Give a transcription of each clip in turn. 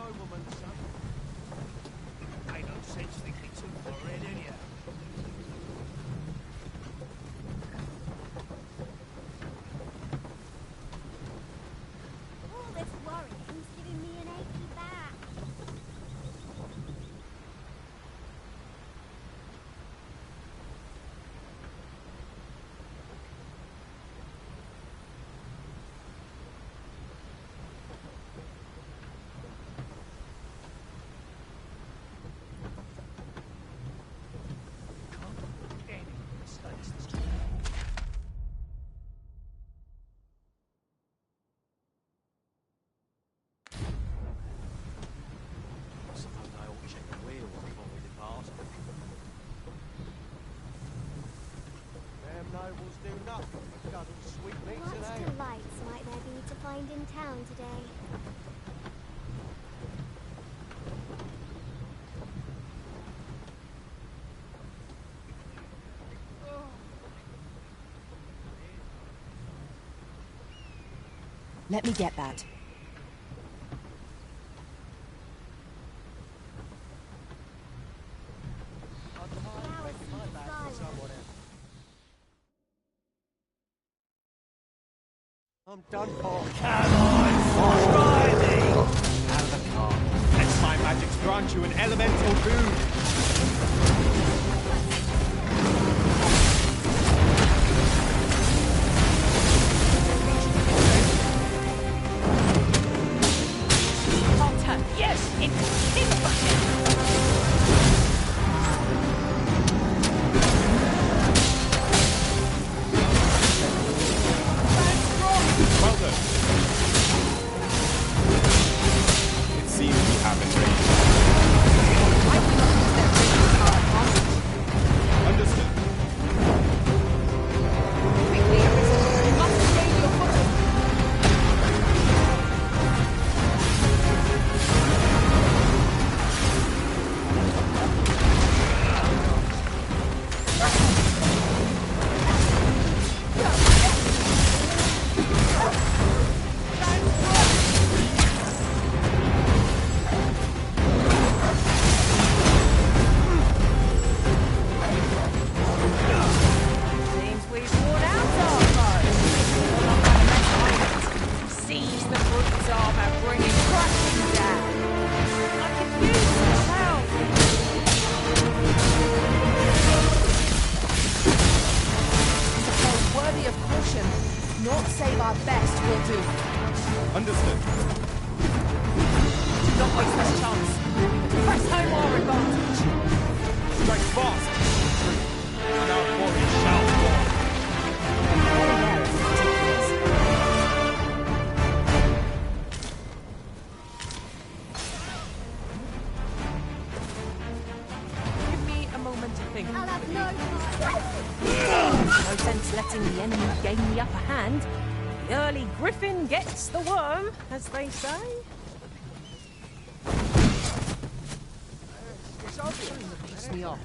nobleman, son. Ain't no sense thinking too far ahead, anyhow. All this worrying's giving me an achy back. Nobles do nothing but guzzle sweetmeats and What ale. delights might there be to find in town today? Let me get that. I'm done for. Come on, try me! Out of the car. Let my magics grant you an elemental boon. Potter, yes, it's King Bucket. Well done. It seems we have it ready. Understood. Quickly, Arisen. You must gain your footing. Seems we've worn out our foes. No longer domesticated. Seize the fruits of and bring it crashing down. I could use some help. It's a foe worthy of caution. Not save our best will do. Understood. Do not waste this chance. Press home our advantage. Strike fast. Now warriors shall fall. Give me a moment to think. I'll have no time. No sense letting the enemy gain the upper hand. The early griffin gets the worm, as they say. It's obvious. Piss me off.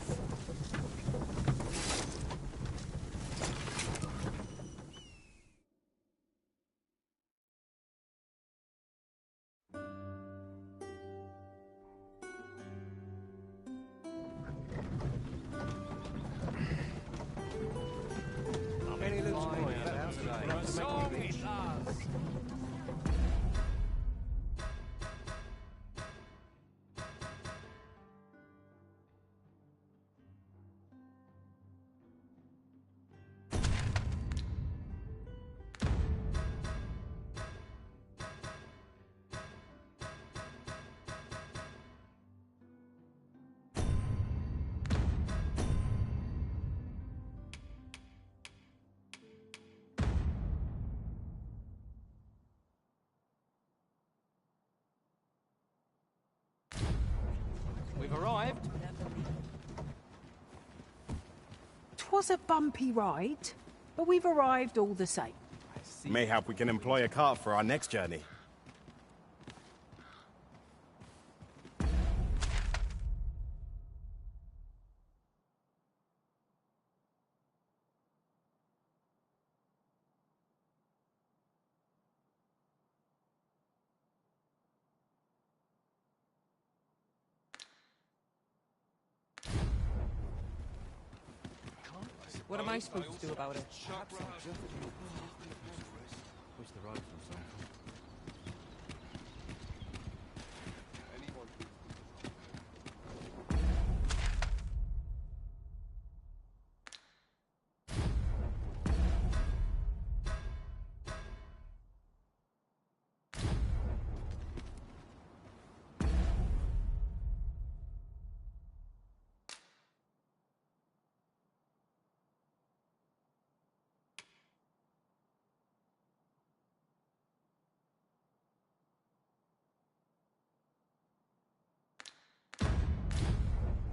Any loose coin about today? Song it lasts. We've arrived. 'Twas a bumpy ride, but we've arrived all the same. Mayhap we can employ a cart for our next journey. What am I supposed to do about it? Push the rifle something.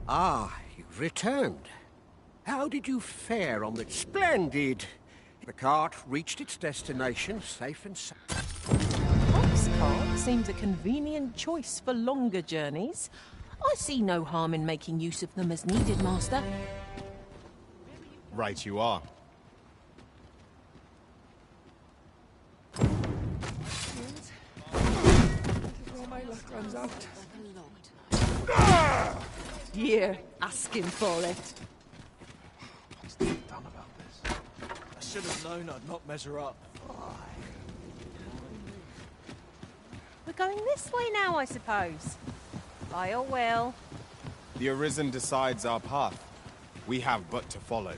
Ah, you've returned. How did you fare on the splendid? The cart reached its destination safe and sound. Ox cart seems a convenient choice for longer journeys. I see no harm in making use of them as needed, Master. Right you are. Here, asking for it. What's Dave done about this? I should have known I'd not measure up. We're going this way now, I suppose. By your will. The Arisen decides our path. We have but to follow.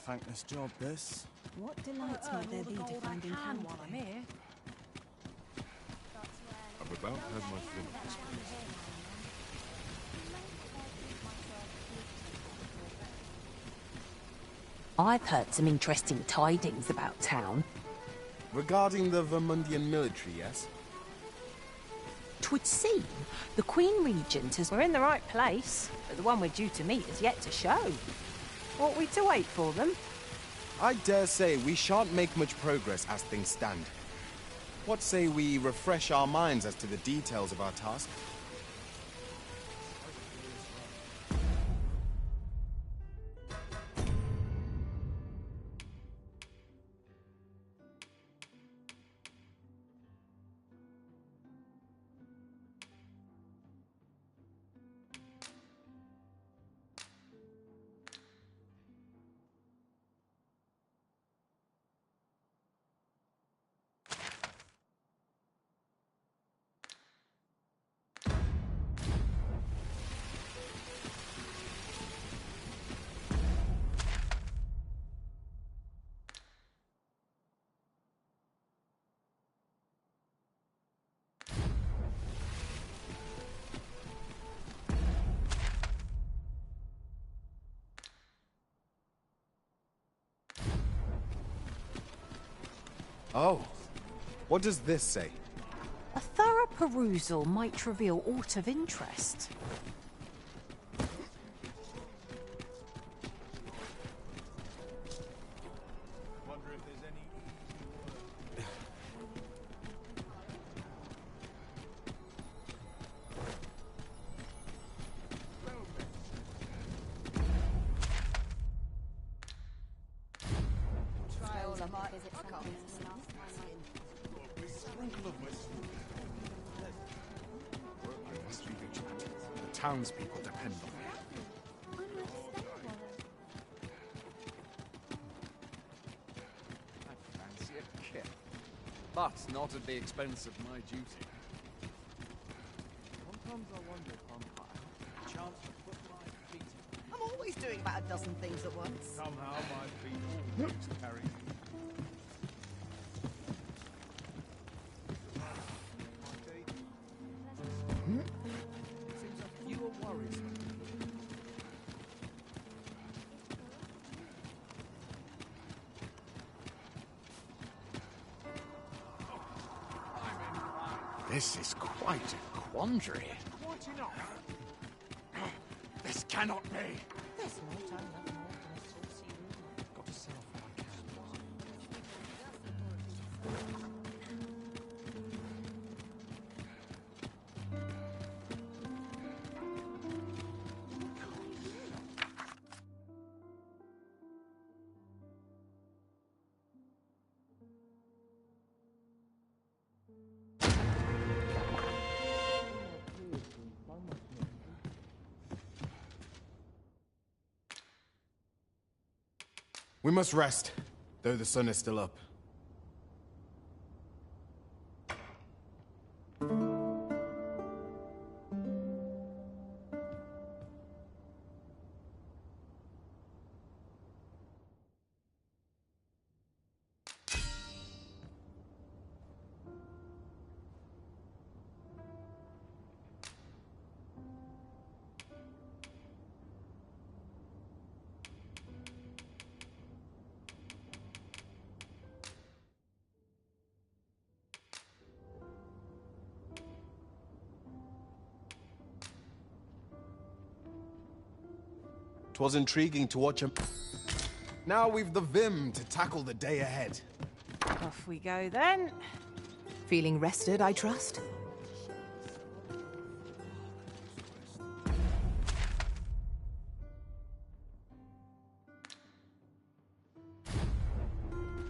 thankless job, this. What delights might there be to find in town while I'm today? here. I've about had my fill of this place. I've heard some interesting tidings about town. Regarding the Vermundian military, yes? 'Twould seem the Queen Regent has... We're in the right place, but the one we're due to meet is yet to show. Ought we to wait for them? I dare say we shan't make much progress as things stand. What say we refresh our minds as to the details of our task? Oh, what does this say? A thorough perusal might reveal aught of interest. Wonder if there's any Trials I might visit something The townspeople depend on me. I fancy a kick, but not at the expense of my duty. Sometimes I wonder if I'm a chance to put my feet in. I'm always doing about a dozen things at once. Somehow my feet always carry me. Seems like fewer worries. This is quite a quandary. Quite enough. This cannot be. There's no time left more than a saucy rumour. Got to set off what I can. We must rest, though the sun is still up. Twas intriguing to watch him. Now we've the vim to tackle the day ahead. Off we go then. Feeling rested, I trust?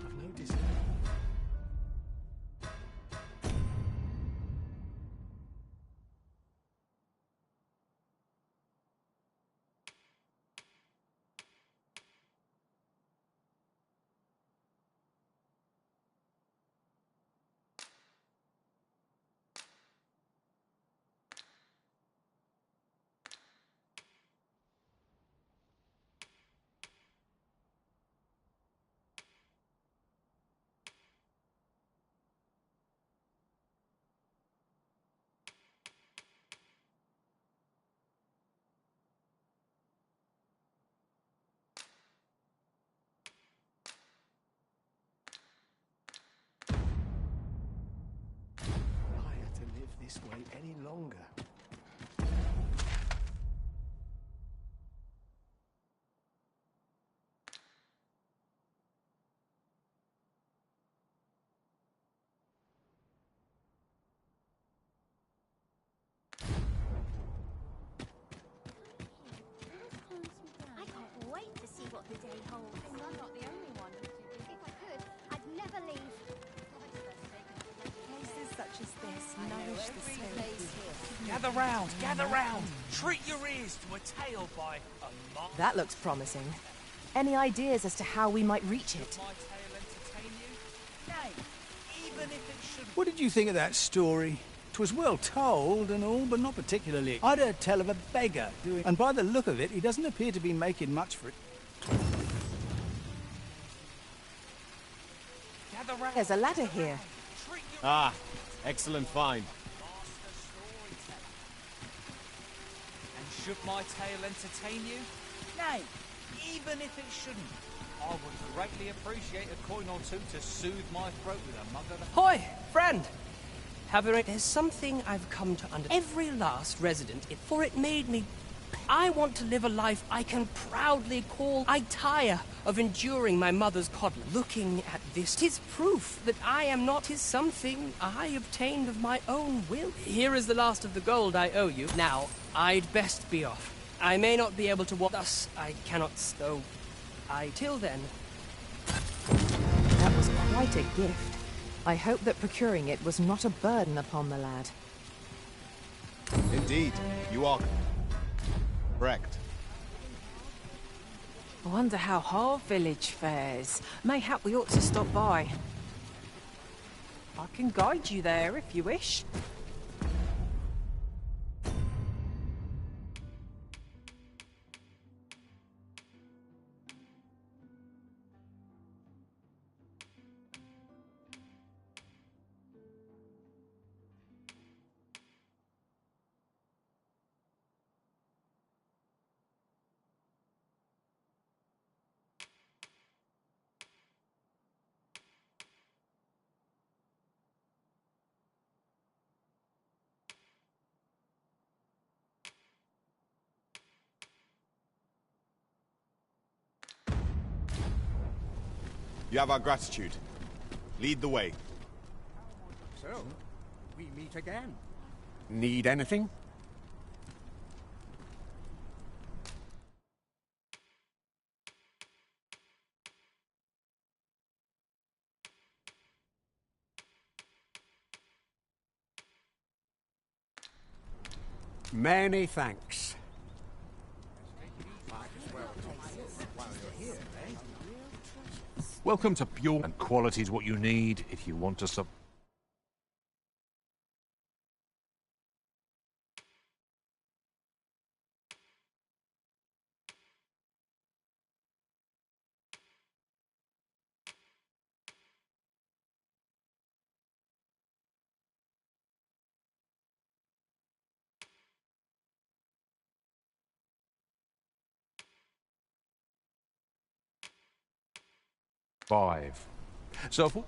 I've noticed. this way any longer. I can't wait to see what the day holds. And I'm not the only one. If I could, I'd never leave. Places such as this nourish the soul. Gather round! Treat your ears to a tale by a mark. That looks promising. Any ideas as to how we might reach it? My tale entertain you? Nay, even if it should. What did you think of that story? 'Twas well told and all, but not particularly. I'd heard tell of a beggar doing, and by the look of it, he doesn't appear to be making much for it. Gather round. There's a ladder here. Treat your Ah, excellent find. master storyteller. And should my tale entertain you? Nay, even if it shouldn't, I would greatly appreciate a coin or two to soothe my throat with a mug of the... Hoy, friend! However, there's something I've come to understand. Every last resident, for it made me... I want to live a life I can proudly call... I tire of enduring my mother's coddling. Looking at this, 'tis proof that I am not... 'Tis something I obtained of my own will. Here is the last of the gold I owe you. Now, I'd best be off. I may not be able to walk... Thus, I cannot stow. Till then... That was quite a gift. I hope that procuring it was not a burden upon the lad. Indeed, you are correct. I wonder how our village fares. Mayhap we ought to stop by. I can guide you there if you wish. You have our gratitude. Lead the way. So, we meet again. Need anything? Many thanks. Welcome to Pure, and quality is what you need if you want to survive. So,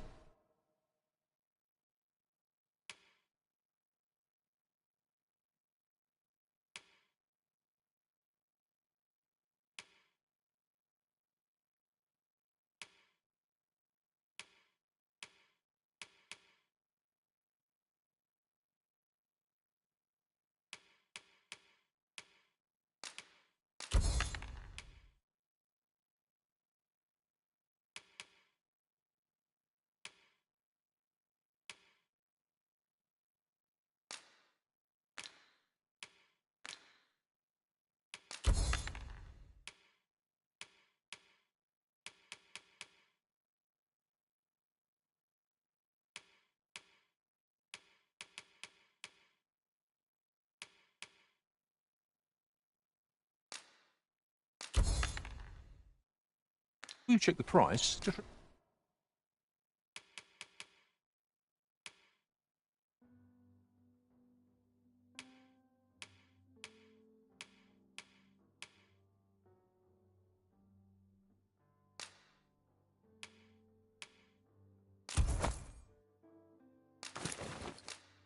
you check the price. Just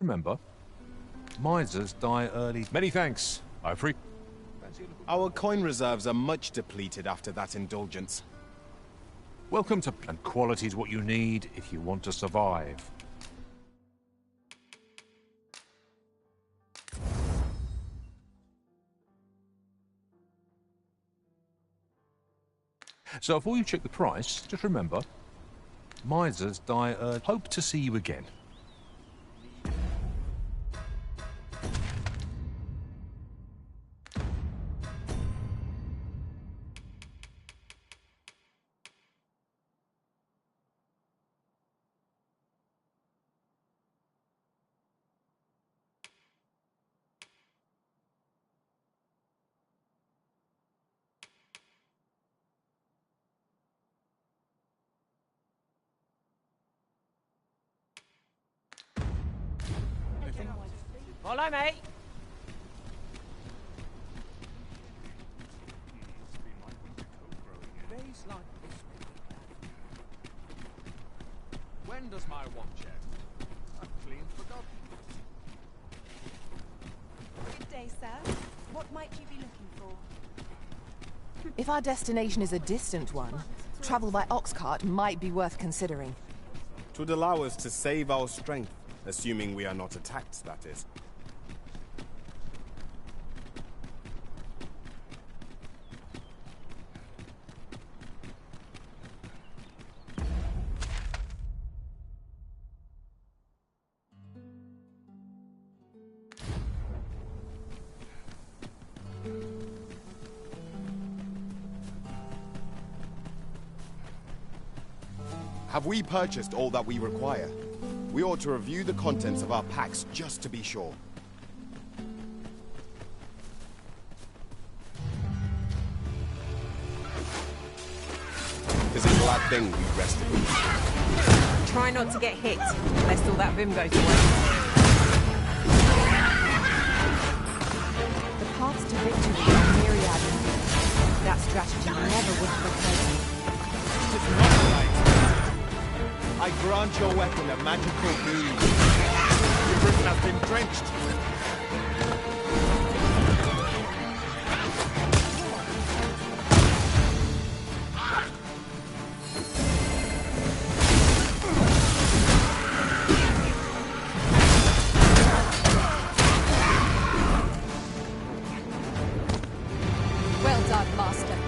remember, Misers die early. Many thanks. I appreciate. Our coin reserves are much depleted after that indulgence. Welcome to... And quality's what you need if you want to survive. So before you check the price, just remember, misers die early. Hope to see you again. Follow me. When does my watch end? I've clean forgotten. Good day, sir. What might you be looking for? If our destination is a distant one, travel by ox cart might be worth considering. It would allow us to save our strength, assuming we are not attacked, that is. Have we purchased all that we require? We ought to review the contents of our packs just to be sure. Is a glad thing we rested. Try not to get hit, lest all that vim goes away. The paths to victory are myriad. That strategy never would have occurred to me. It's not right. I grant your weapon a magical boon. Your wrist has been drenched. Well done, Master.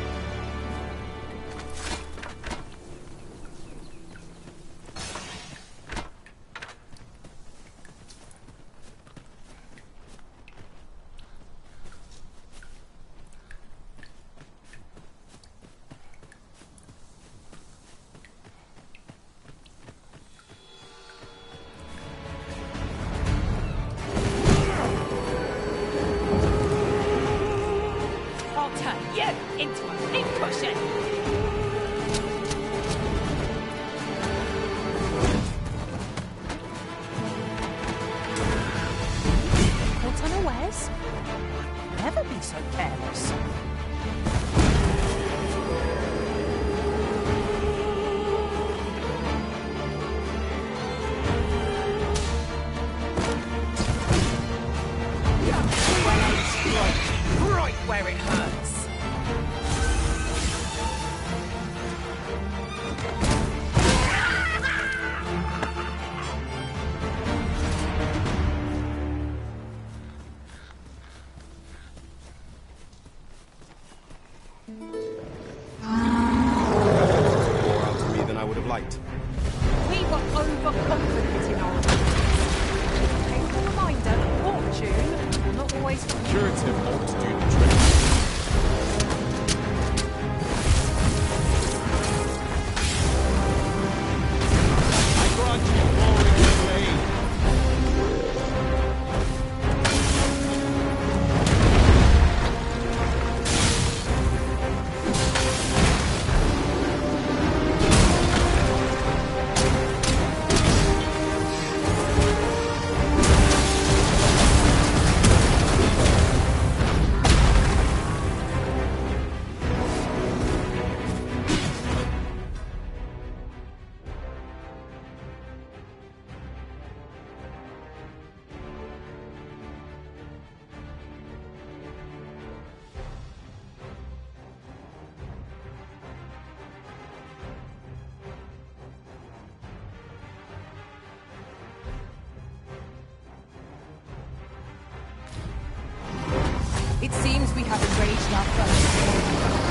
stuff first.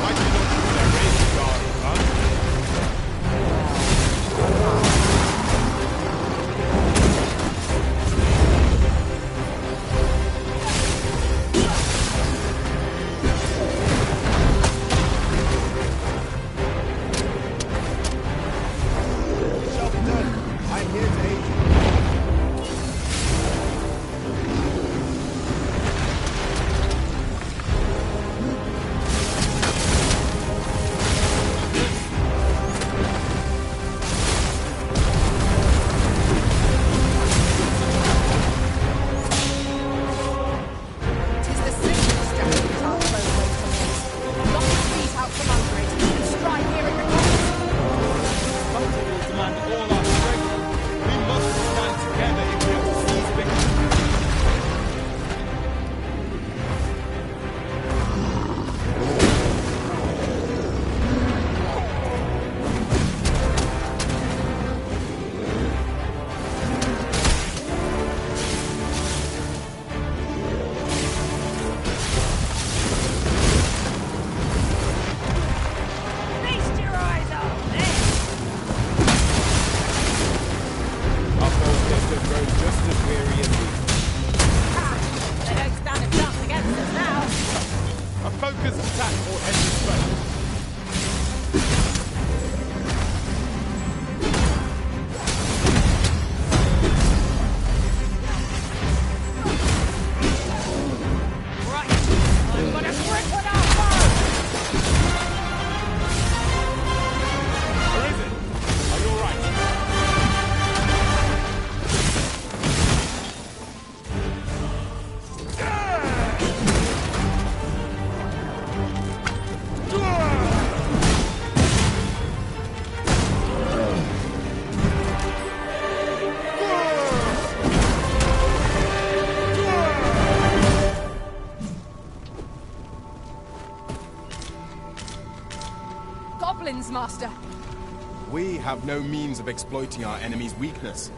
Might be looking for their razor guard, huh? Shall be done. I'm here to aid you. Tis the simple step that our foe waits on us. Knock his feet out from under it, and strike here at the cross. Something will demand all our strength. We must stand together if we are to seize victory. Feast your eyes on this! Our foes have grown just as weary as we. They don't stand a chance against us now. A focused attack will end this fight. Right, I'm gonna grip with our foe! Where is it? Are you alright? Goblins, Master. We have no means of exploiting our enemy's weakness.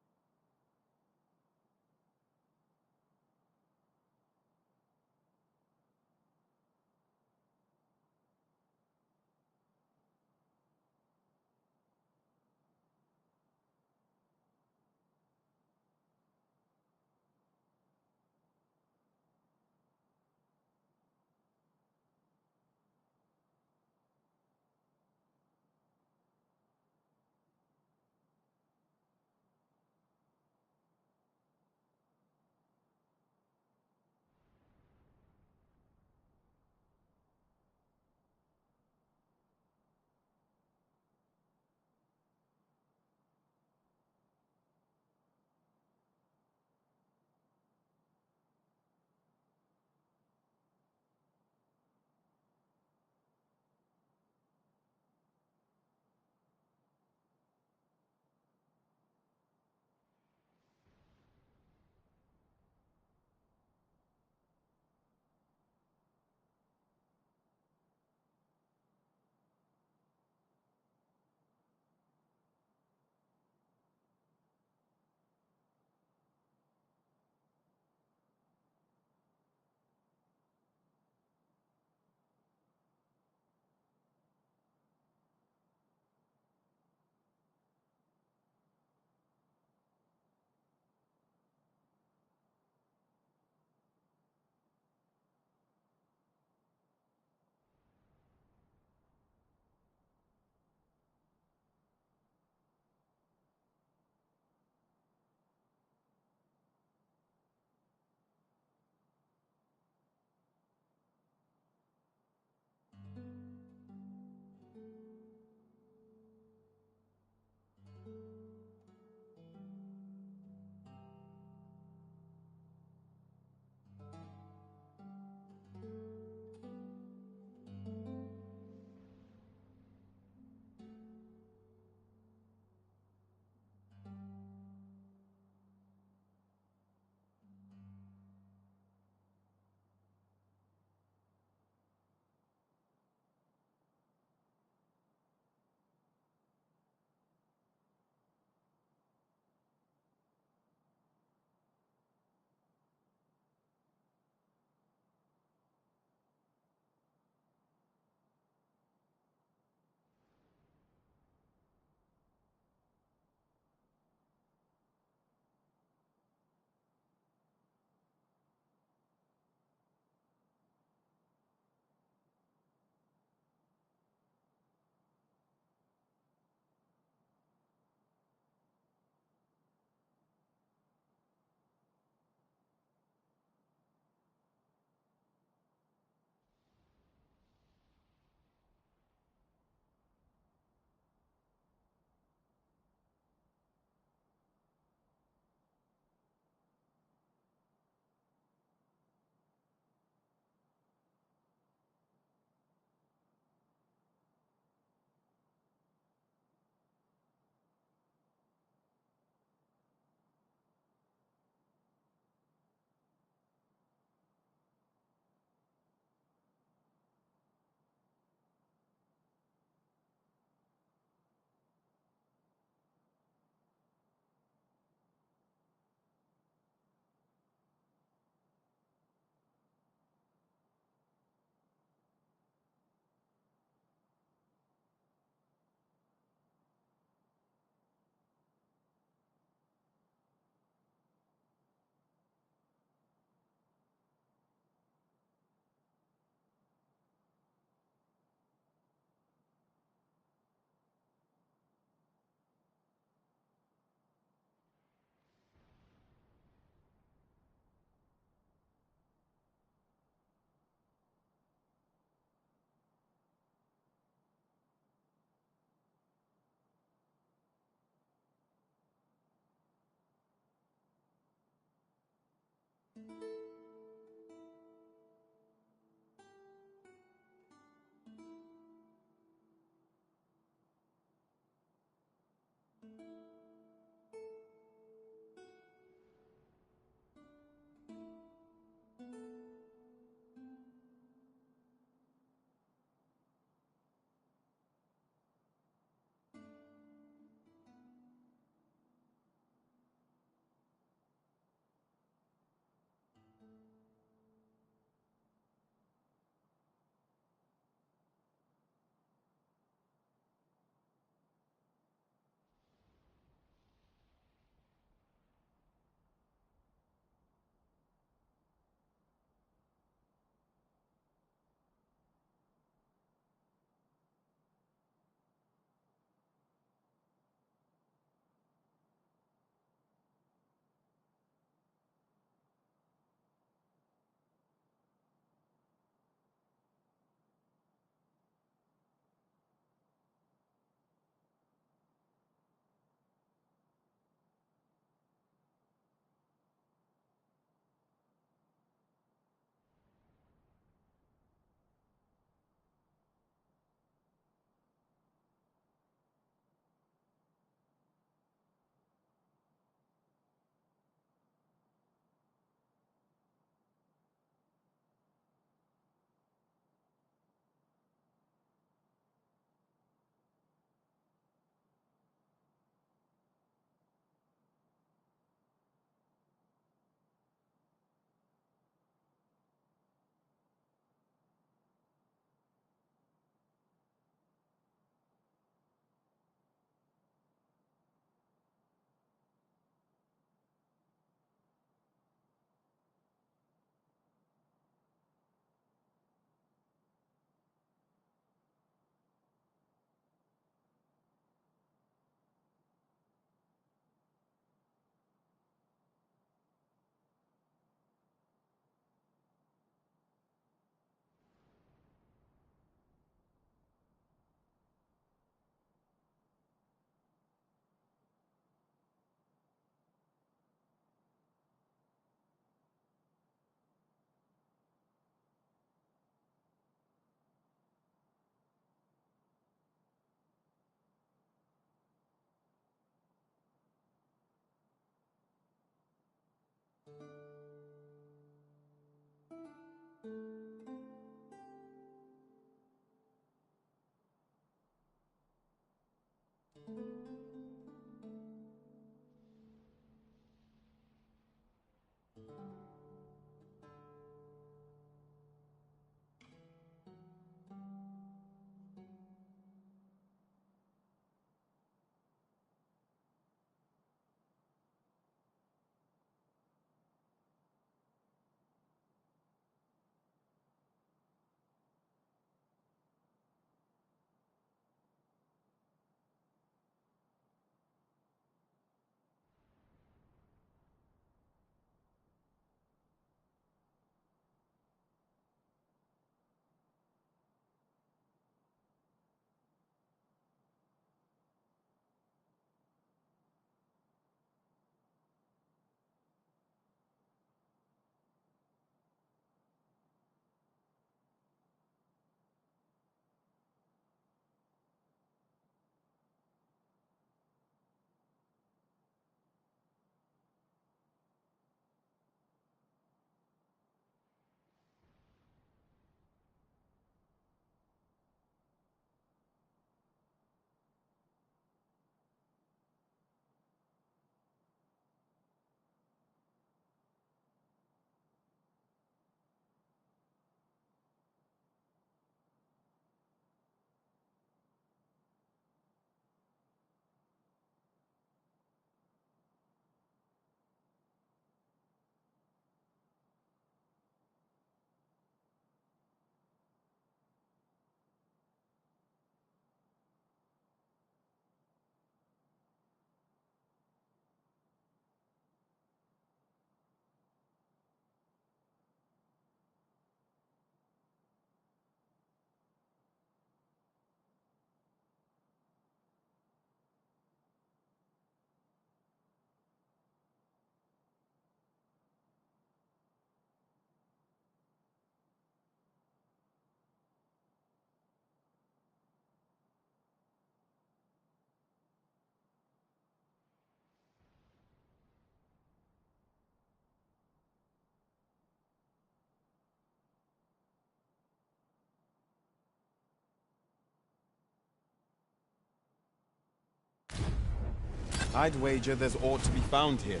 I'd wager there's aught to be found here.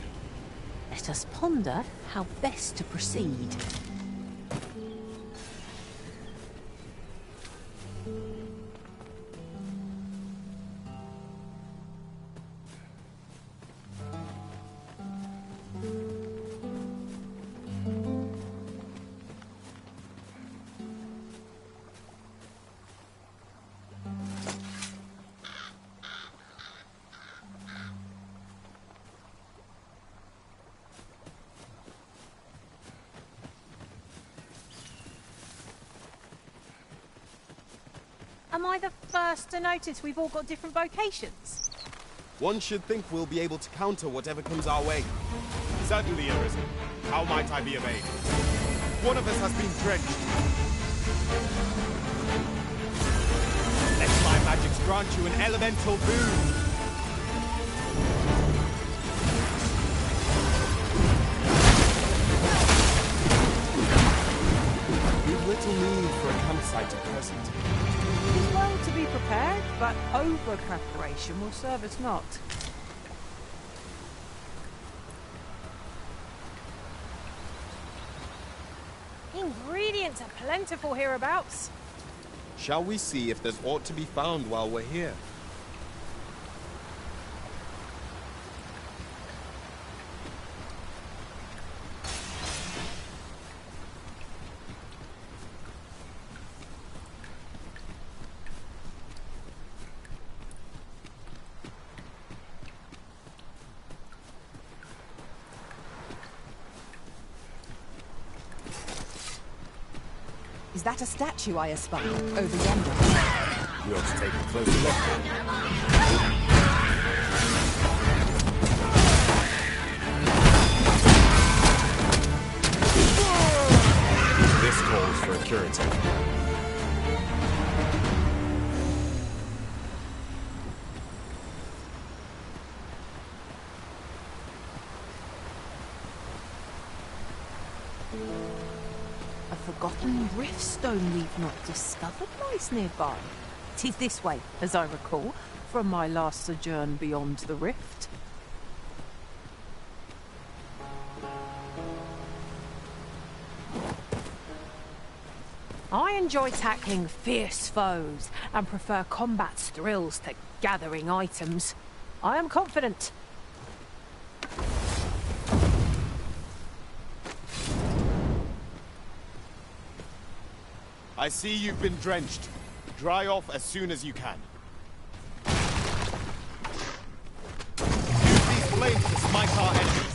Let us ponder how best to proceed. Am I the first to notice we've all got different vocations? One should think we'll be able to counter whatever comes our way. Certainly, Arisen. How might I be of aid? One of us has been drenched. Let my magics grant you an elemental boon. We've little need for a campsite at present. It is well to be prepared, but over-preparation will serve us not. Ingredients are plentiful hereabouts. Shall we see if there's aught to be found while we're here? Is that a statue I espy over yonder? We ought to take a closer look. This calls for a curative. A forgotten riftstone we've not discovered lies nearby. 'Tis this way, as I recall, from my last sojourn beyond the rift. I enjoy tackling fierce foes and prefer combat's thrills to gathering items. I am confident. I see you've been drenched. Dry off as soon as you can. Use these flames to smite our enemies.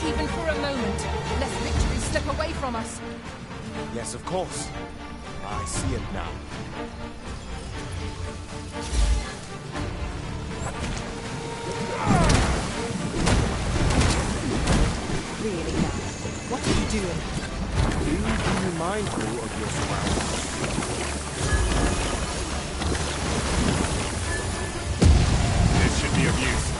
Even for a moment, lest victory slip away from us. Yes, of course. I see it now. Really now, what are you doing? Do be mindful of your surroundings. This should be of use.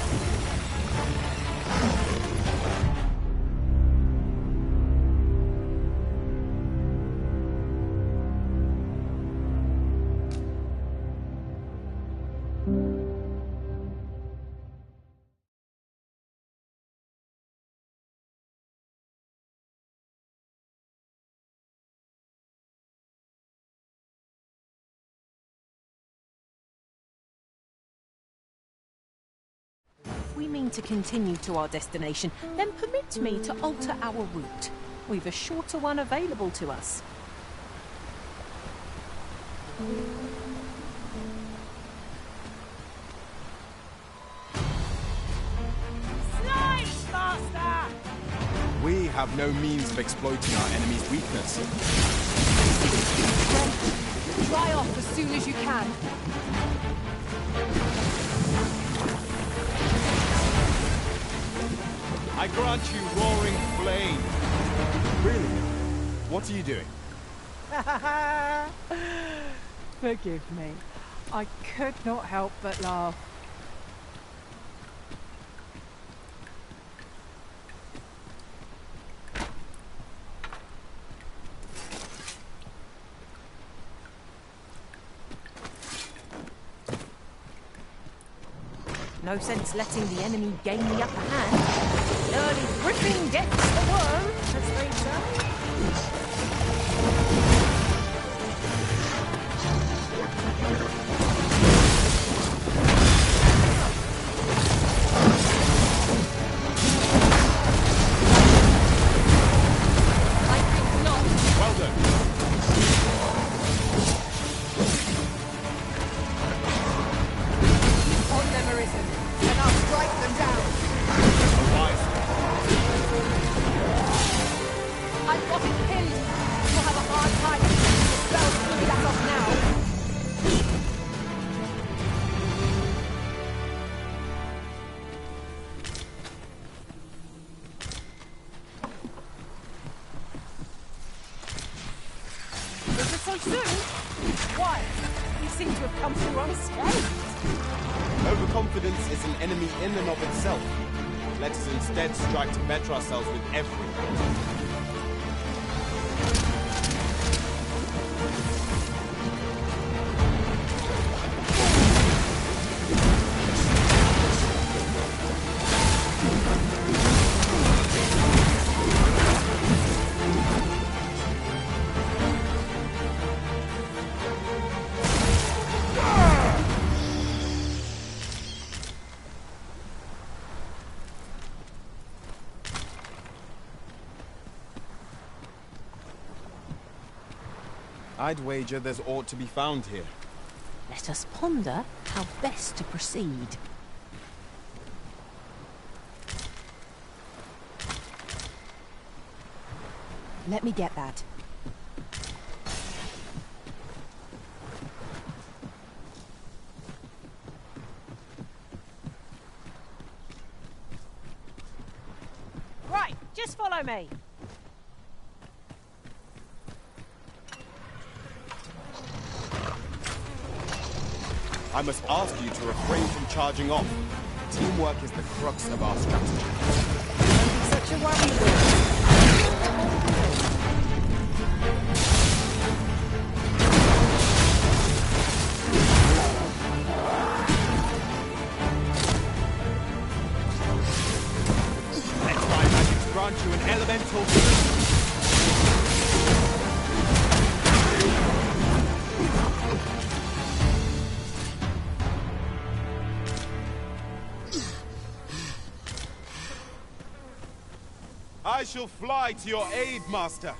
we mean to continue to our destination, then permit me to alter our route. We've a shorter one available to us. Slice, Master! We have no means of exploiting our enemy's weakness. Dry off as soon as you can. I grant you roaring flame. Really? What are you doing? Forgive me. I could not help but laugh. No sense letting the enemy gain the upper hand. Early gripping gets the worm, as they say. I think not. Well done. On them arisen, and I'll strike them down. I've got it pinned. You'll have a hard time keeping the spell fully that off now. Was it so soon? Why? You seem to have come through unscathed. Overconfidence is an enemy in and of itself. Let us instead strive to better ourselves with every battle. I'd wager there's aught to be found here. Let us ponder how best to proceed. Let me get that. Right, just follow me. I must ask you to refrain from charging off. Teamwork is the crux of our strategy. Such a worry. Let my magic grant you an elemental. I shall fly to your aid, Master.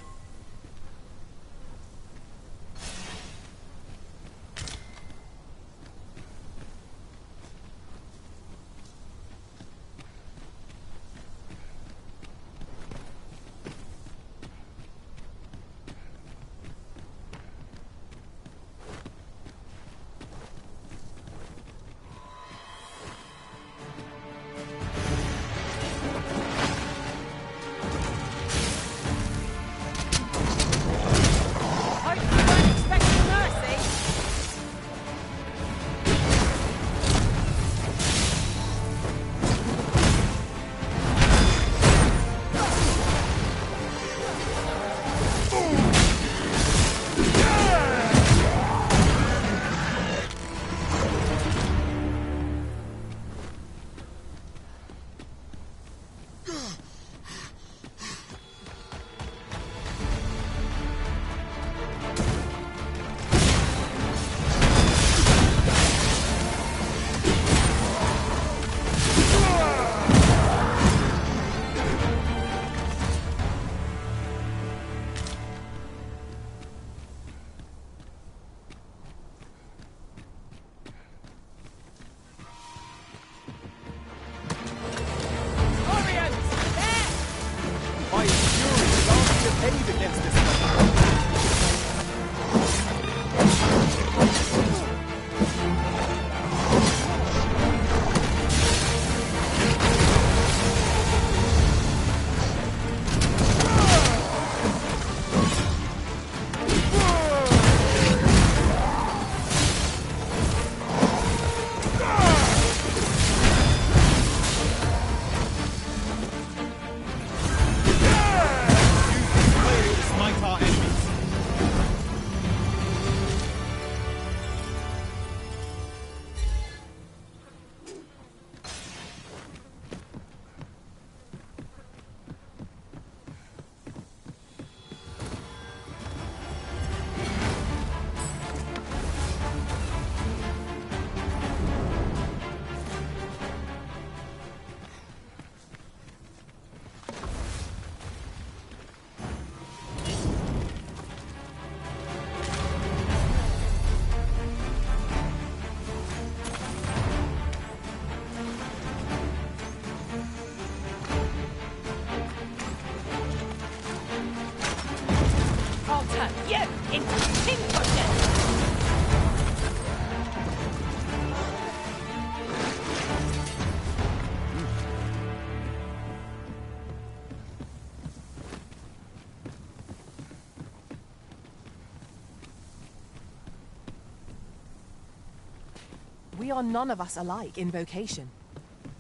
are none of us alike in vocation.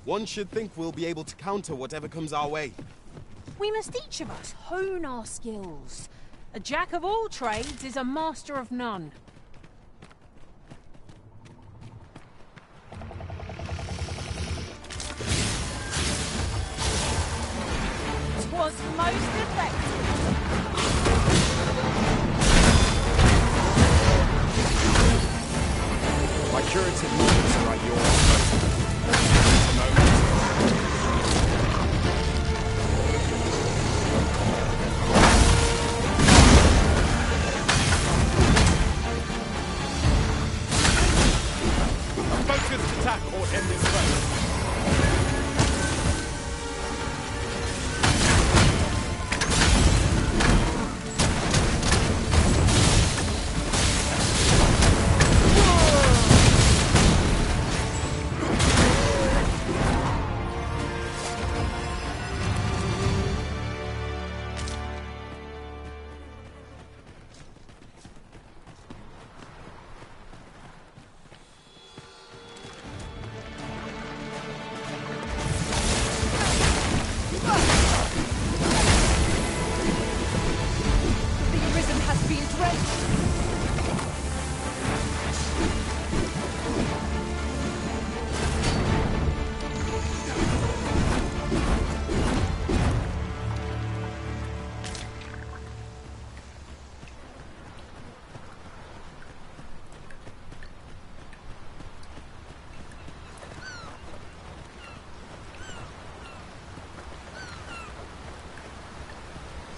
One should think we'll be able to counter whatever comes our way. We must each of us hone our skills. A jack of all trades is a master of none. 'Twas most effective. My curative moves are at your disposal. A moment. A focused attack ought end this fight.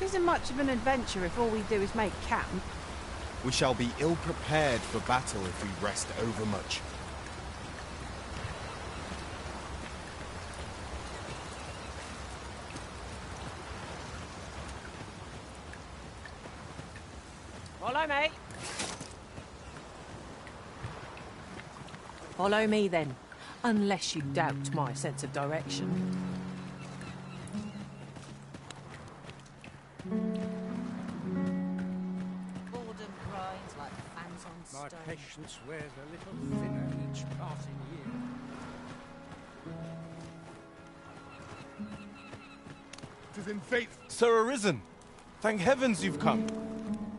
Isn't much of an adventure if all we do is make camp. We shall be ill-prepared for battle if we rest overmuch. Follow me. Follow me then, unless you doubt my sense of direction. My patience wears a little thinner each passing year. Tis in faith, Sir Arisen. Thank heavens you've come.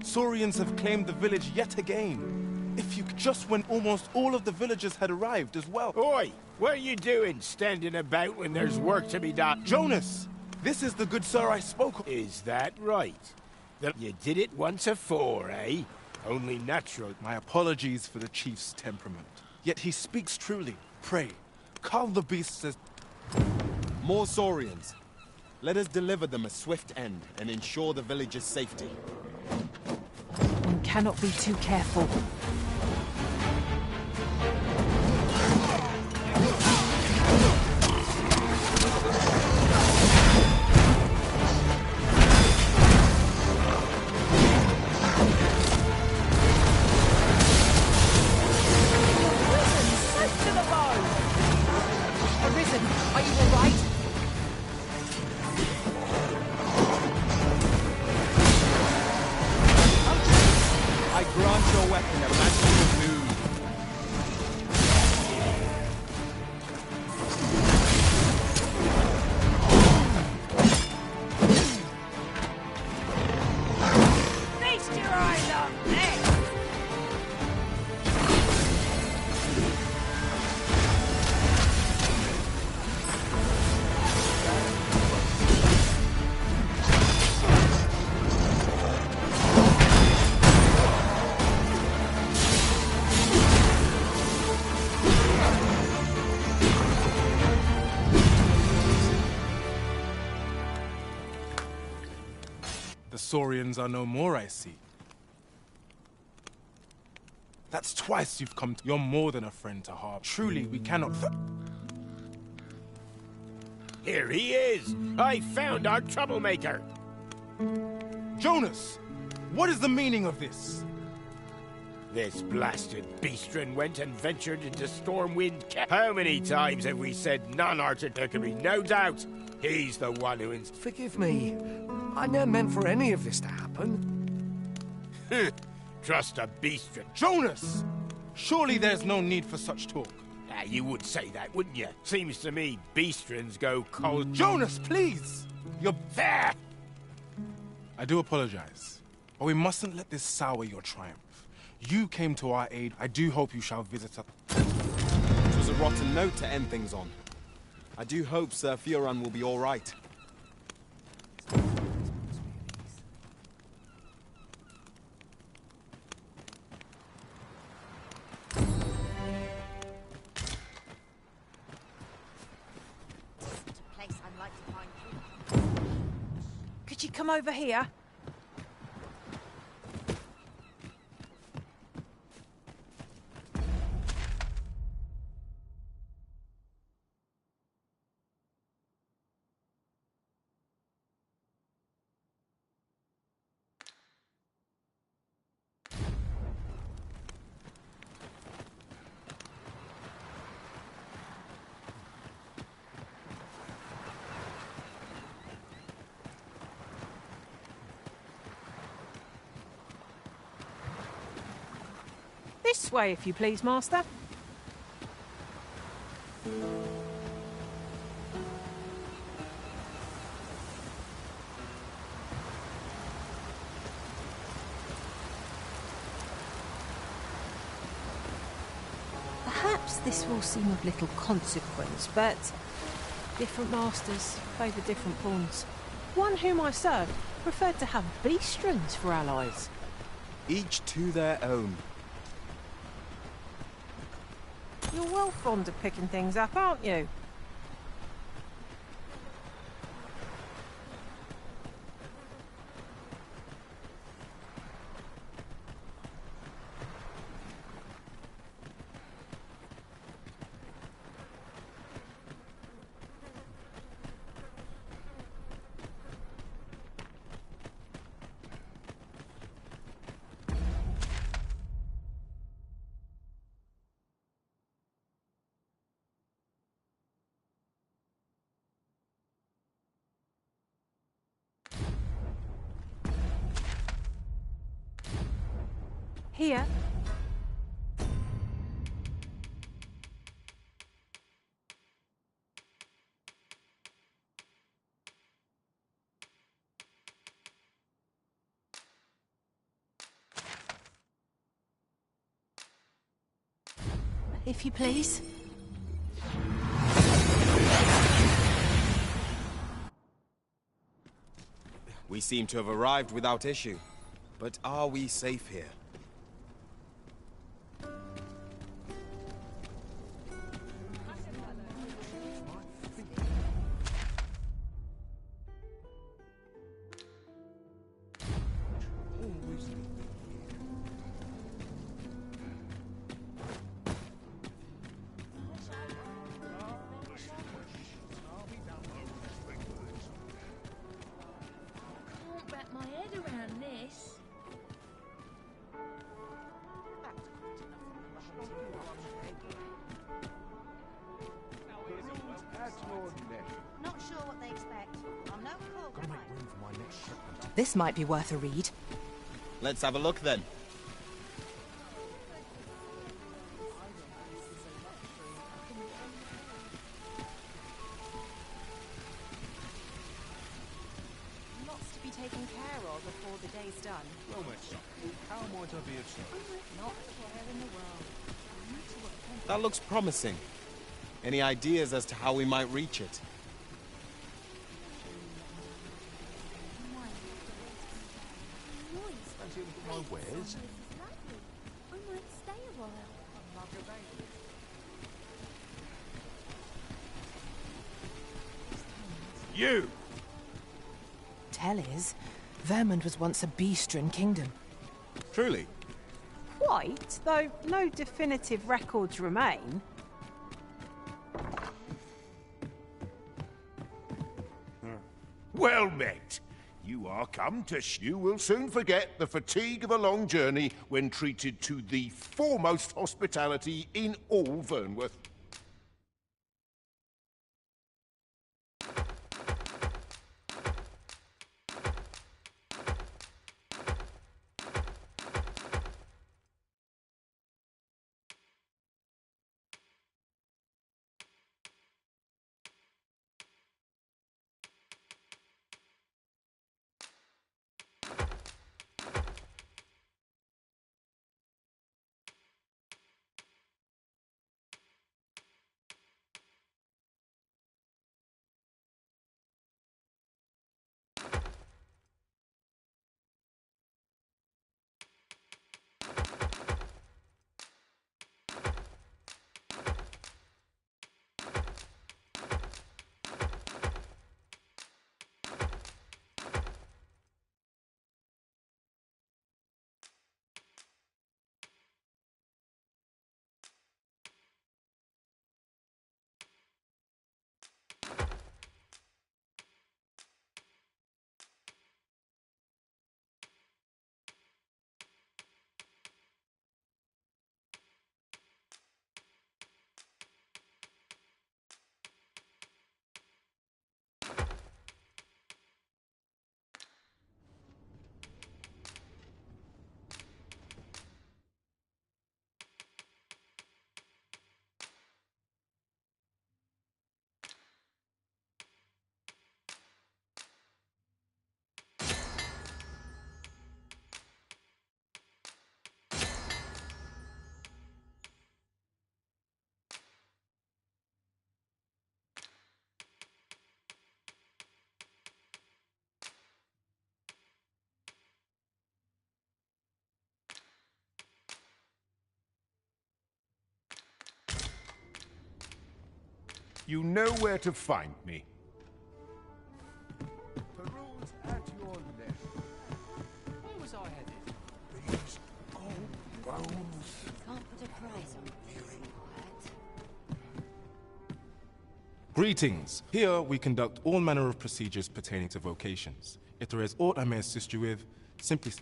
Saurians have claimed the village yet again. If you just when almost all of the villagers had arrived as well. Oi! What are you doing, standing about when there's work to be done? Jonas! This is the good sir I spoke of. Is that right? That you did it once afore, eh? Only natural. My apologies for the chief's temperament. Yet he speaks truly. Pray, calm the beasts as... More Saurians. Let us deliver them a swift end and ensure the village's safety. One cannot be too careful. Saurians are no more, I see. That's twice you've come to... You're more than a friend to Harp. Truly, we cannot... Here he is! I found our troublemaker! Jonas! What is the meaning of this? This blasted beastren went and ventured into Stormwind Keep. How many times have we said none are to... There can be no doubt he's the one who... Forgive me. I never meant for any of this to happen. Trust a beastren. Jonas! Surely there's no need for such talk. You would say that, wouldn't you? Seems to me beastrons go cold. Jonas, please! You're there! I do apologize, but we mustn't let this sour your triumph. You came to our aid. I do hope you shall visit us. It was a rotten note to end things on. I do hope Sir Fioran will be all right. Could you come over here? This way, if you please, Master. Perhaps this will seem of little consequence, but different masters favour different pawns. One whom I served preferred to have beastrons for allies. Each to their own. You're well fond of picking things up, aren't you? Here. If you please. We seem to have arrived without issue. But are we safe here? This might be worth a read. Let's have a look then. Lots to be taken care of before the day's done. Well met, son. How might I be of service? Not a care in the world. That looks promising. Any ideas as to how we might reach it? Fancy a look at my wares? I might stay a while. You! Tell is, Vermund was once a beastren kingdom. Truly? Quite, though no definitive records remain. Well met. You are come to you will soon forget the fatigue of a long journey when treated to the foremost hospitality in all Vernworth. You know where to find me. Peruse at your left. Where was I headed? These old bones. Can't put a price on peace and quiet. Greetings. Here we conduct all manner of procedures pertaining to vocations. If there is aught I may assist you with, simply...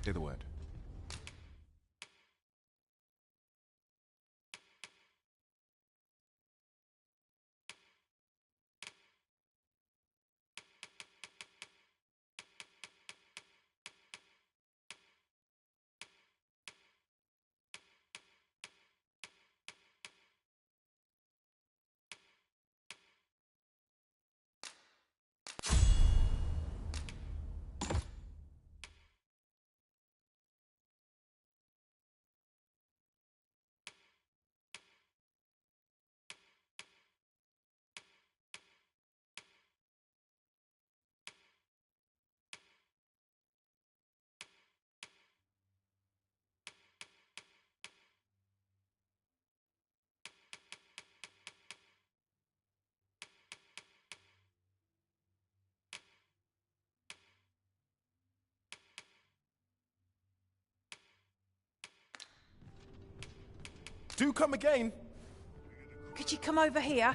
Say the word. Do come again. Could you come over here?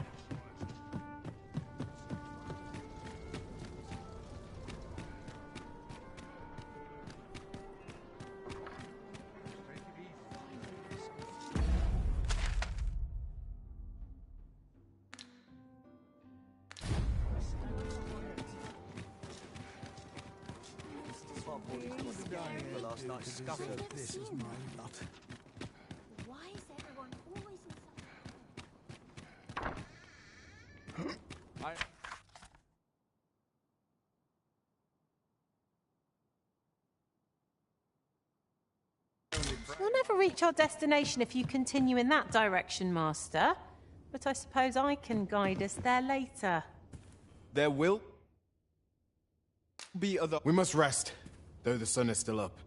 This is my lot. Why is everyone always in We'll never reach our destination if you continue in that direction, Master. But I suppose I can guide us there later. There will be other... We must rest, though the sun is still up.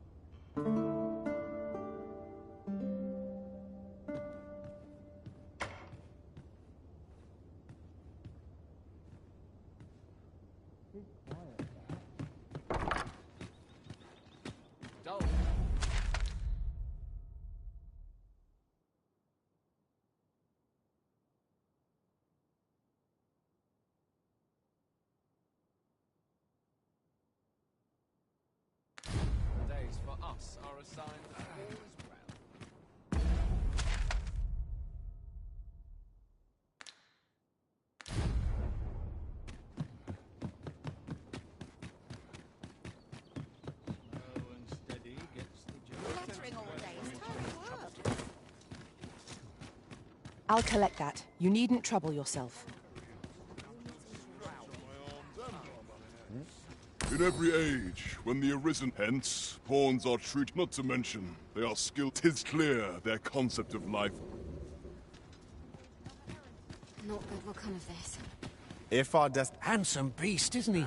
Days for us are assigned to war as well. lettering all day? It's tiring work. I'll collect that. You needn't trouble yourself. In every age, when the arisen hence, pawns are treated, not to mention, they are skilled. 'Tis clear their concept of life. Not good will come of this. If our handsome beast, isn't he?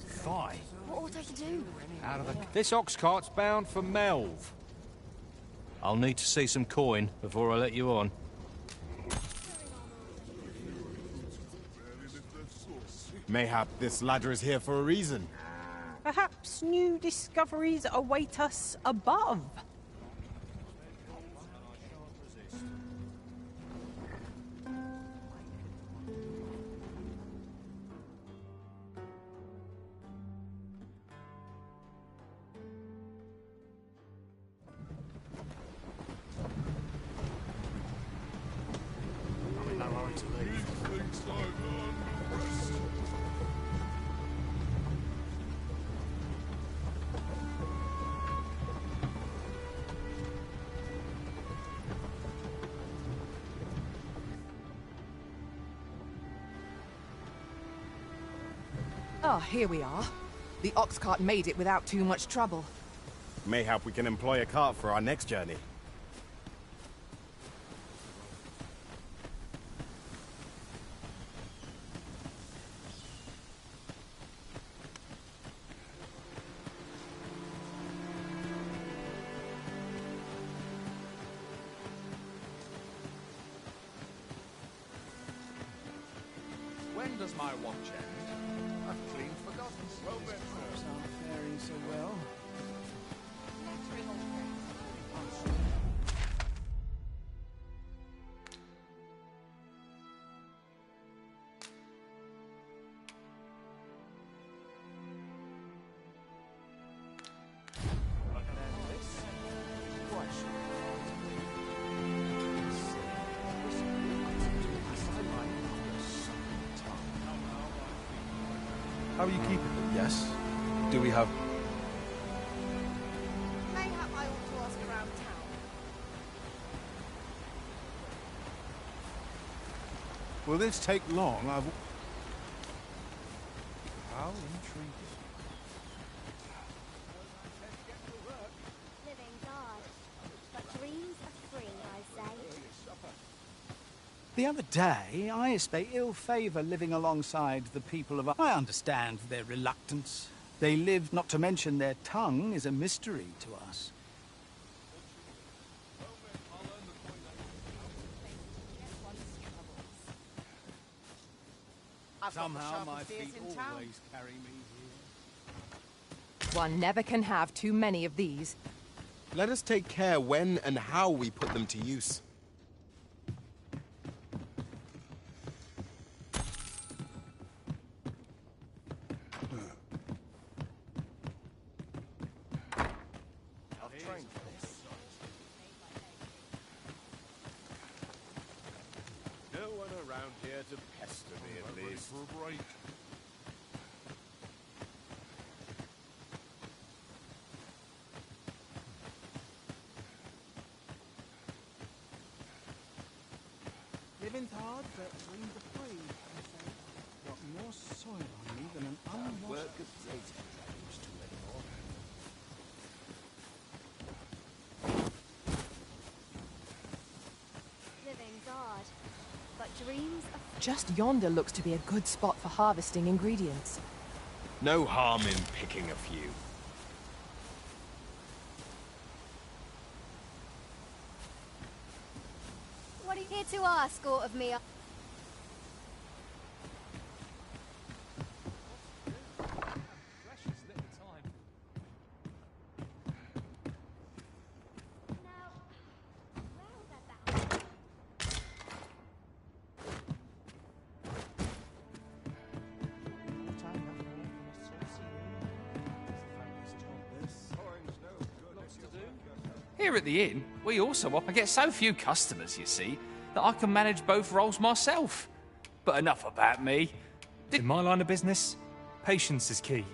Fine. What ought I to do? Out of the... This ox cart's bound for Melv. I'll need to see some coin before I let you on. Mayhap this ladder is here for a reason. Perhaps new discoveries await us above. Ah, here we are. The ox cart made it without too much trouble. Mayhap we can employ a cart for our next journey. When does my watch end? I've clean forgotten. Well then, Crops aren't faring so well. How are you keeping them? Yes. Do we have... Mayhap I ought to ask around town. Will this take long? How intriguing. Living God. But dreams are free, I say. The other day, I espy ill favour living alongside the people of... I understand their reluctance. They live, not to mention their tongue, is a mystery to us. Somehow my feet always carry me here. One never can have too many of these. Let us take care when and how we put them to use. No one around here to pester me, at least. For a break. Living's hard, but dreams are free, I say. Got more soil on me than an unwashed potato. Living God. But dreams are Just yonder looks to be a good spot for harvesting ingredients. No harm in picking a few. What are you here to ask, aught of me? Precious little time. Here at the inn, we also I get so few customers, you see, that I can manage both roles myself. But enough about me. In my line of business, patience is key.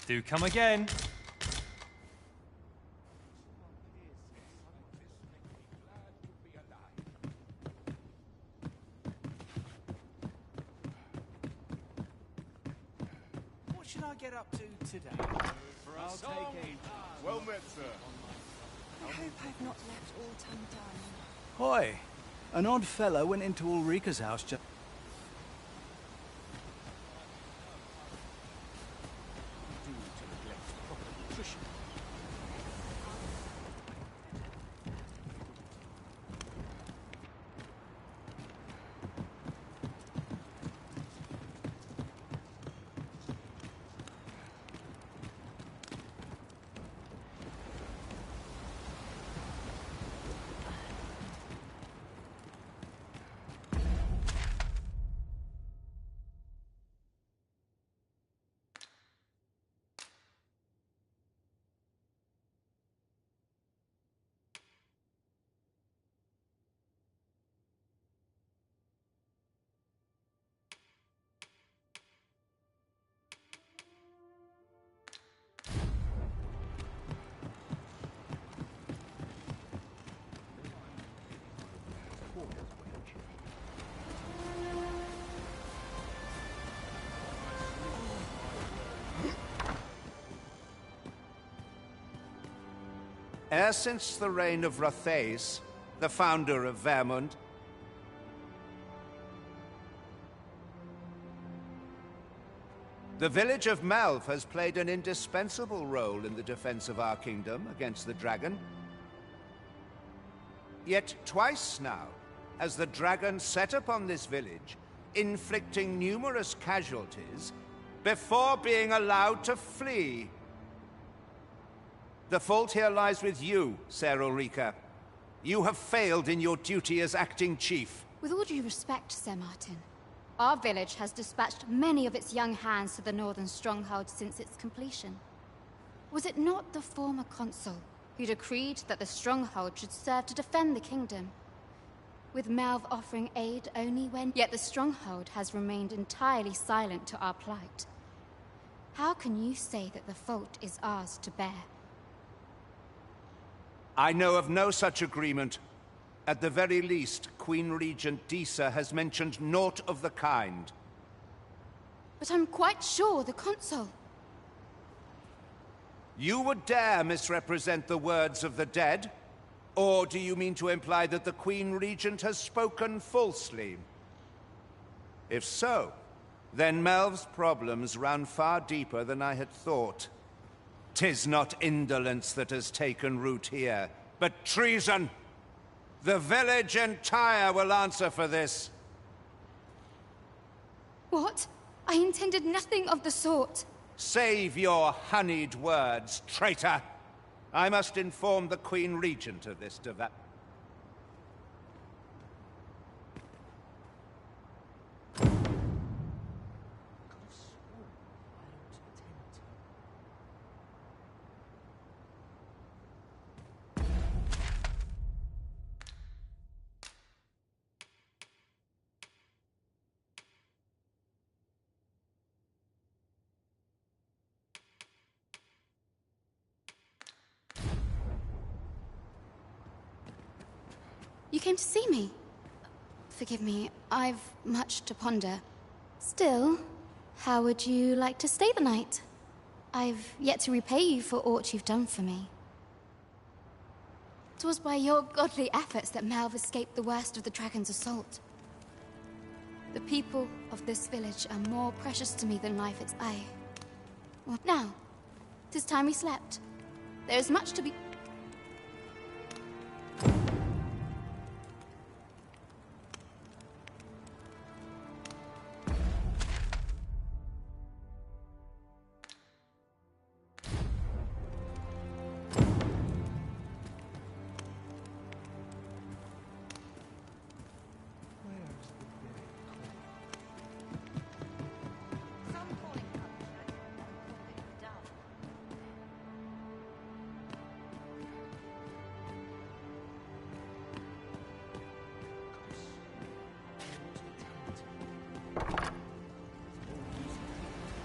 Do come again. What should I get up to today? I'll take aid. Well met, sir. I hope I've not left aught undone. Hoy! An odd fellow went into Ulrika's house just... E'er since the reign of Rothaeus, the founder of Vermund, the village of Malv has played an indispensable role in the defense of our kingdom against the dragon. Yet twice now has the dragon set upon this village, inflicting numerous casualties before being allowed to flee. The fault here lies with you, Ser Ulrika. You have failed in your duty as acting chief. With all due respect, Sir Martin, our village has dispatched many of its young hands to the northern stronghold since its completion. Was it not the former consul who decreed that the stronghold should serve to defend the kingdom? With Malv offering aid only when... Yet the stronghold has remained entirely silent to our plight. How can you say that the fault is ours to bear? I know of no such agreement. At the very least, Queen Regent Disa has mentioned naught of the kind. But I'm quite sure the consul... You would dare misrepresent the words of the dead? Or do you mean to imply that the Queen Regent has spoken falsely? If so, then Melv's problems run far deeper than I had thought. 'Tis not indolence that has taken root here, but treason. The village entire will answer for this. What? I intended nothing of the sort. Save your honeyed words, traitor. I must inform the Queen Regent of this development. You came to see me? Forgive me, I've much to ponder. Still, how would you like to stay the night? I've yet to repay you for aught you've done for me. 'Twas by your godly efforts that Malv escaped the worst of the dragon's assault. The people of this village are more precious to me than life itself. Well, now, 'tis time we slept. There is much to be...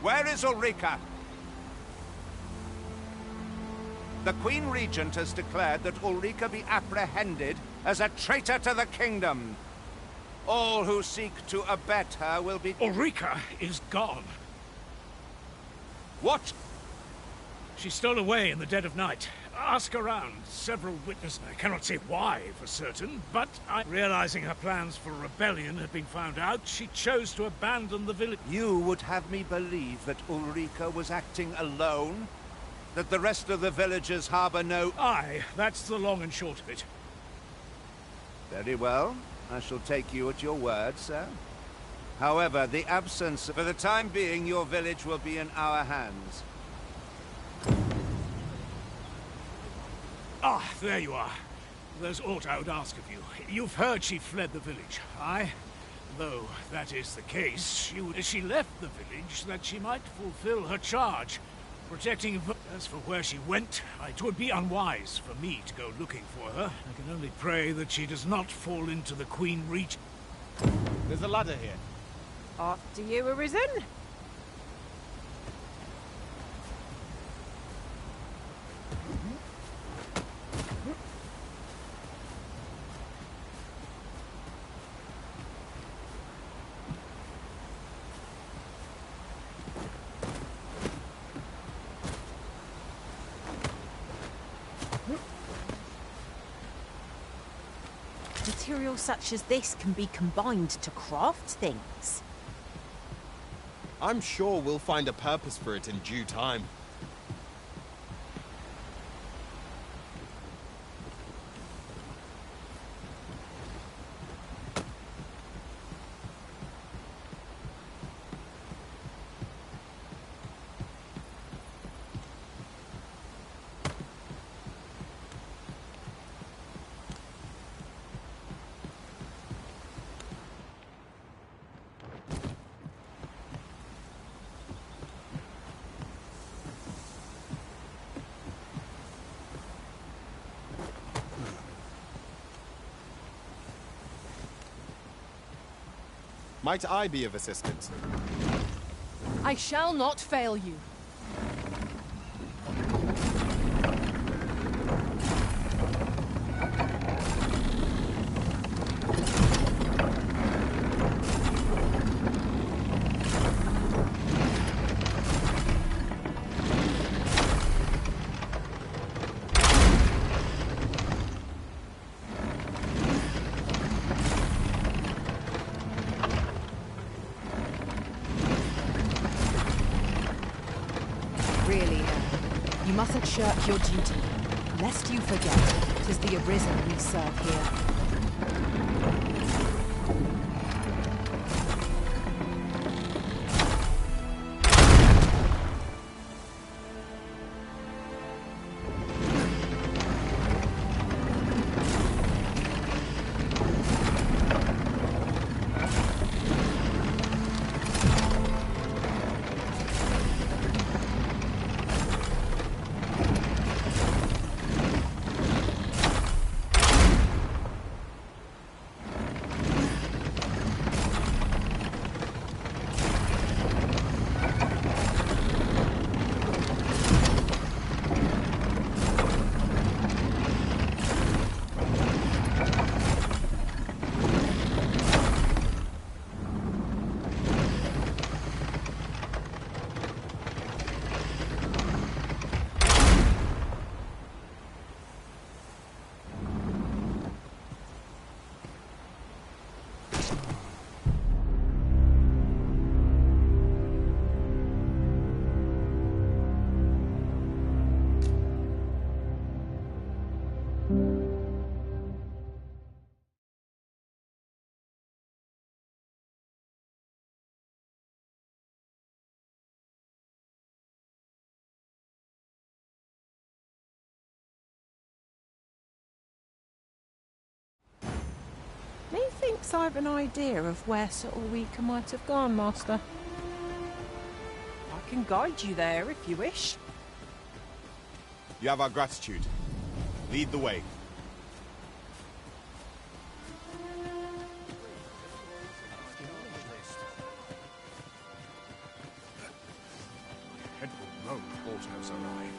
Where is Ulrika? The Queen Regent has declared that Ulrika be apprehended as a traitor to the kingdom. All who seek to abet her will be... Ulrika is gone. What? She stole away in the dead of night. Ask around. Several witnesses. I cannot say why for certain, but realizing her plans for rebellion had been found out, she chose to abandon the village. You would have me believe that Ulrika was acting alone? That the rest of the villagers harbor no... Aye, that's the long and short of it. Very well. I shall take you at your word, sir. However, the absence... For the time being, your village will be in our hands. Ah, there you are. There's aught I would ask of you. You've heard she fled the village, aye? Though that is the case, she left the village that she might fulfill her charge, protecting... As for where she went, it would be unwise for me to go looking for her. I can only pray that she does not fall into the Queen Regent. There's a ladder here. After you, Arisen. Materials such as this can be combined to craft things. I'm sure we'll find a purpose for it in due time. Might I be of assistance? I shall not fail you. You mustn't shirk your duty, lest you forget 'tis the Arisen we serve here. Methinks I've an idea of where Sir Ulrika might have gone, Master. I can guide you there if you wish. You have our gratitude. Lead the way. Headful road ought to have arrived.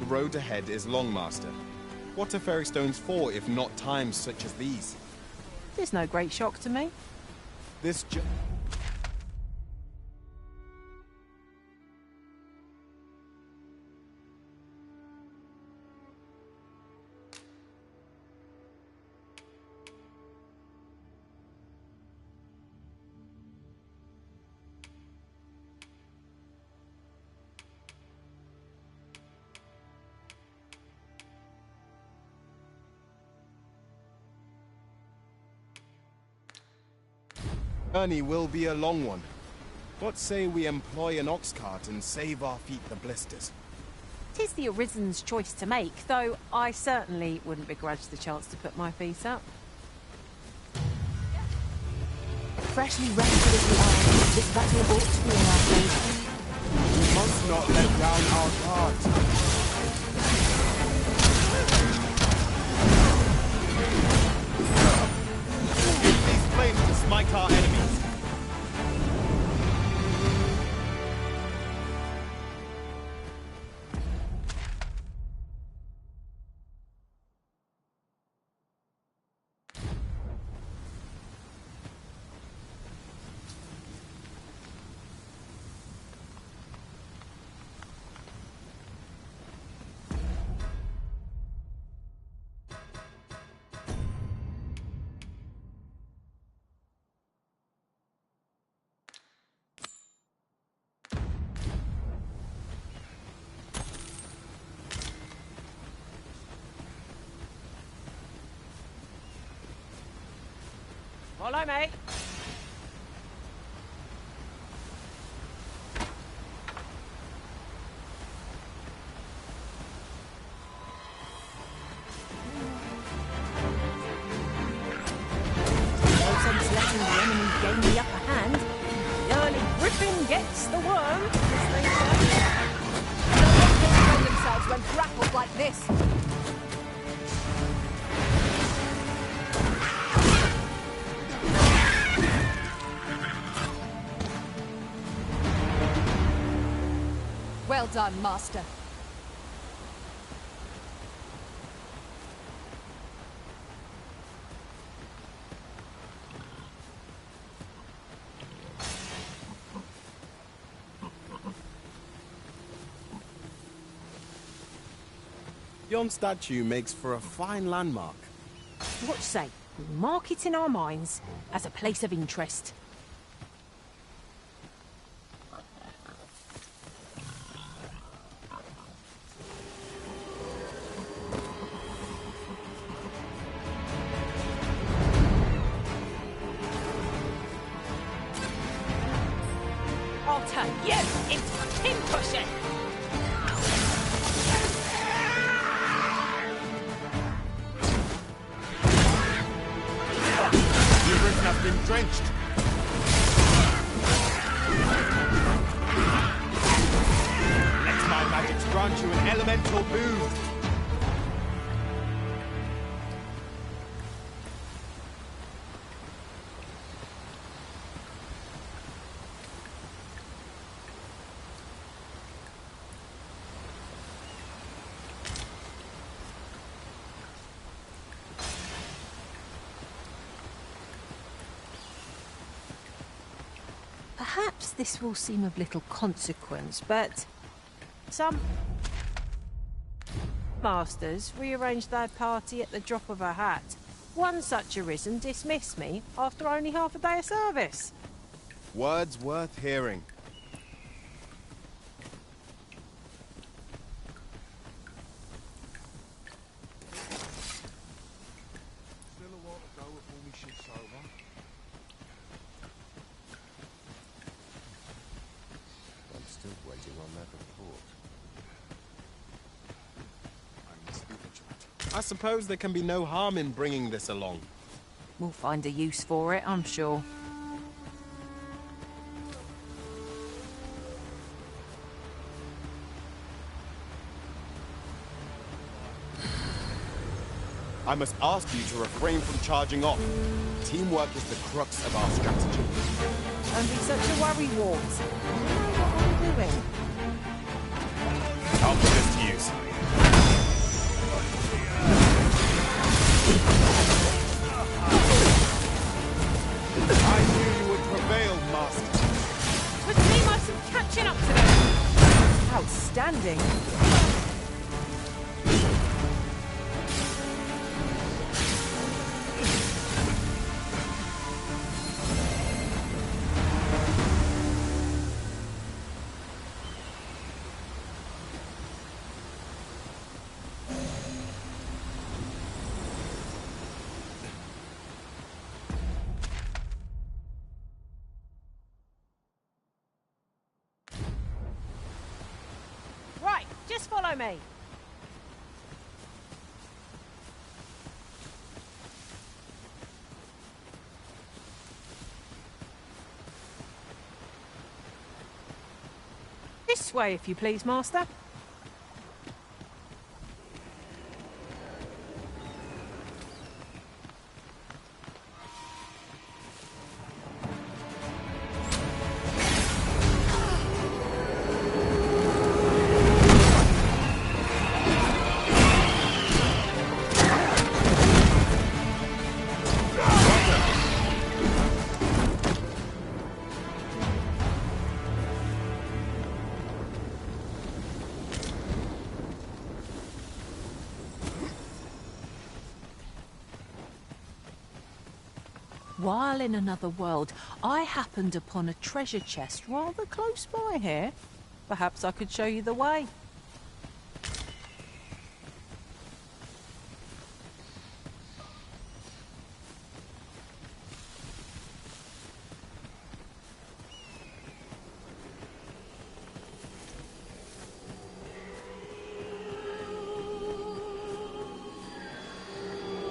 road ahead is long, Master. What are fairy stones for, if not times such as these? There's no great shock to me. This journey will be a long one. What say we employ an ox cart and save our feet the blisters? 'Tis the Arisen's choice to make, though I certainly wouldn't begrudge the chance to put my feet up. Freshly rested as we are, this battle ought to be in our favour. We must not let down our guard. Use these flames to smite our enemies. Follow me. No sense letting the enemy gain the upper hand. The early griffin gets the worm, as they say. They'll not defend themselves when grappled like this. Well done, Master. Yon statue makes for a fine landmark. What say? We mark it in our minds as a place of interest. I'll turn you into pinpushing! The Arisen has been drenched. Let my magics grant you an elemental boost. Perhaps this will seem of little consequence, but some masters rearrange their party at the drop of a hat. One such Arisen dismissed me after only half a day of service. Words worth hearing. Still a while to go before my shift's over. I'm still waiting on that report. I must be vigilant. I suppose there can be no harm in bringing this along. We'll find a use for it, I'm sure. I must ask you to refrain from charging off. Teamwork is the crux of our strategy. Don't be such a worry, Wart. I know what I'm doing. I'll put this to use. ending. Right, just follow me. This way, if you please, Master. While in another world, I happened upon a treasure chest rather close by here. Perhaps I could show you the way.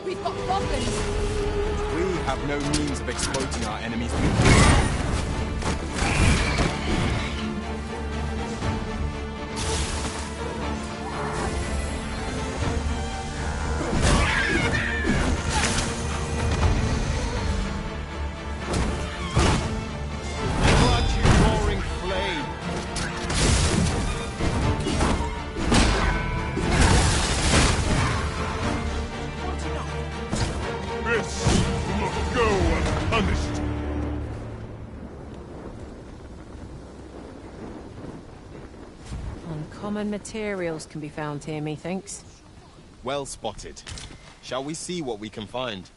We've got problems. We have no means of exploiting our enemies' weakness. Uncommon materials can be found here, methinks. Well spotted. Shall we see what we can find?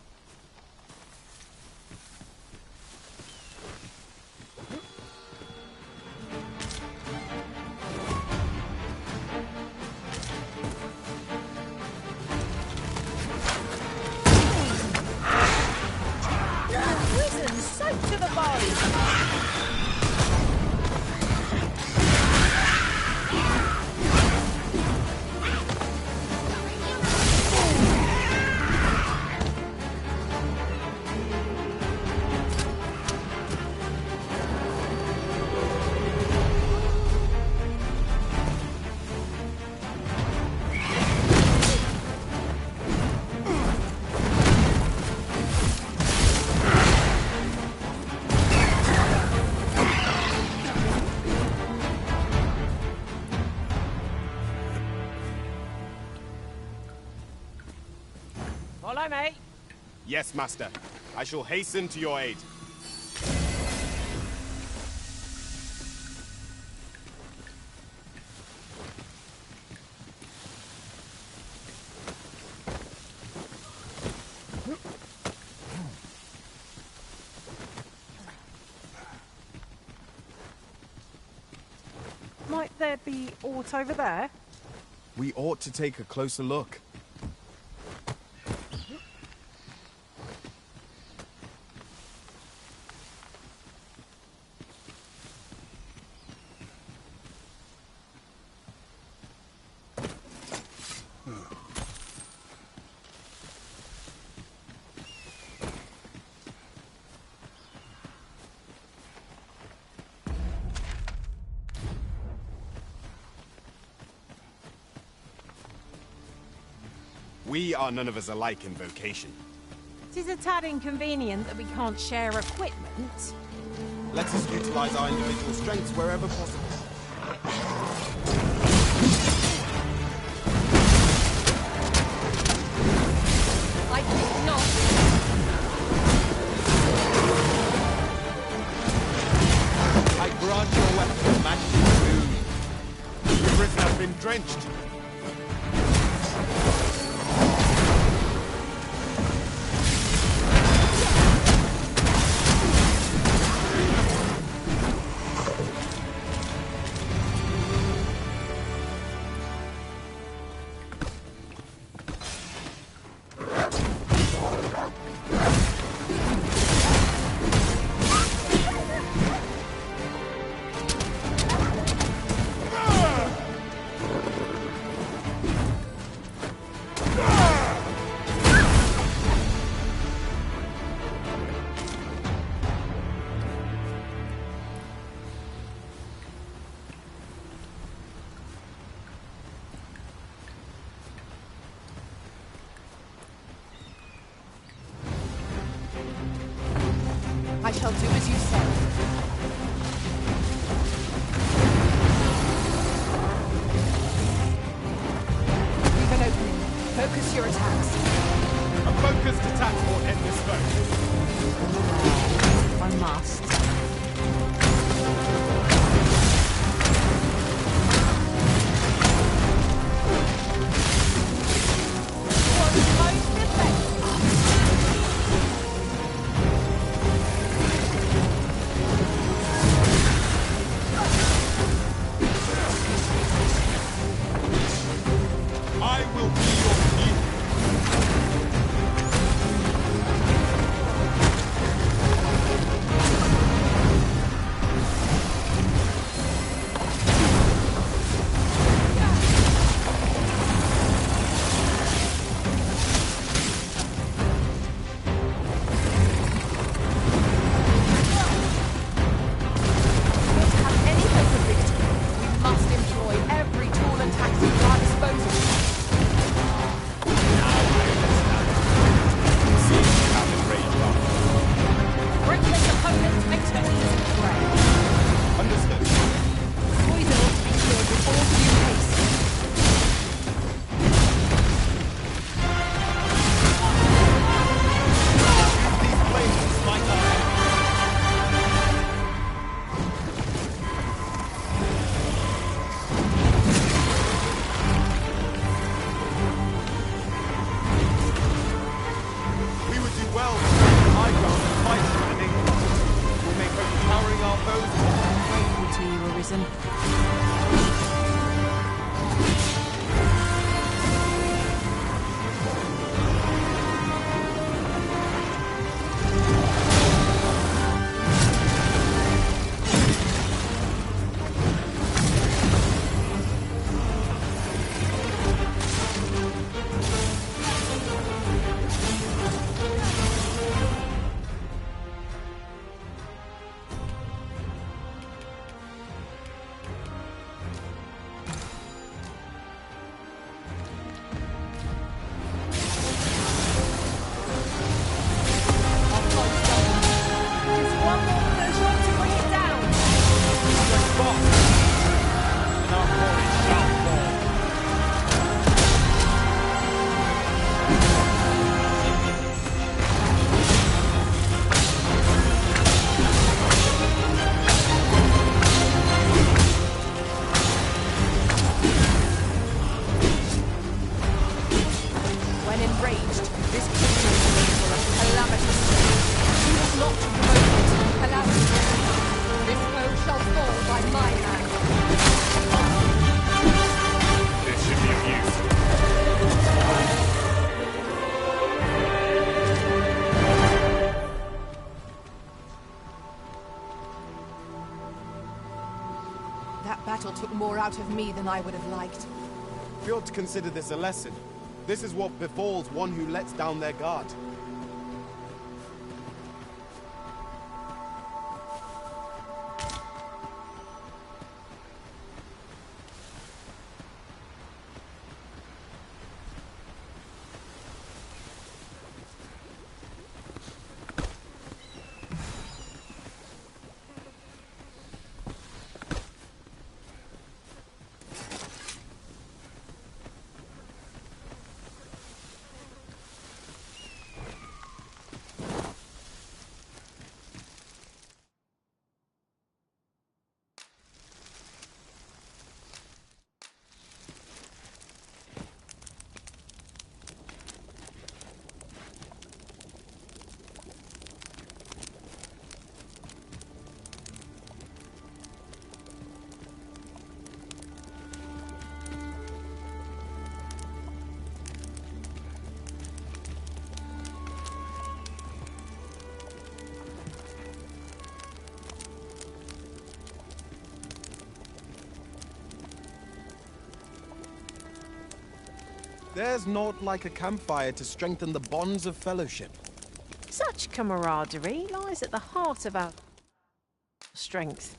Risen, soaked to the bone! Follow me. Yes, Master. I shall hasten to your aid. Might there be aught over there? We ought to take a closer look. We are none of us alike in vocation. It is a tad inconvenient that we can't share equipment. Let us utilize our individual strengths wherever possible. I think not. I grant your weapon magic boon. The prison has been and drenched. I shall do as you say. Leave an opening. Focus your attacks. A focused attack will end this foe. I must. Took more out of me than I would have liked. We ought to consider this a lesson. This is what befalls one who lets down their guard. There's naught like a campfire to strengthen the bonds of fellowship. Such camaraderie lies at the heart of our strength.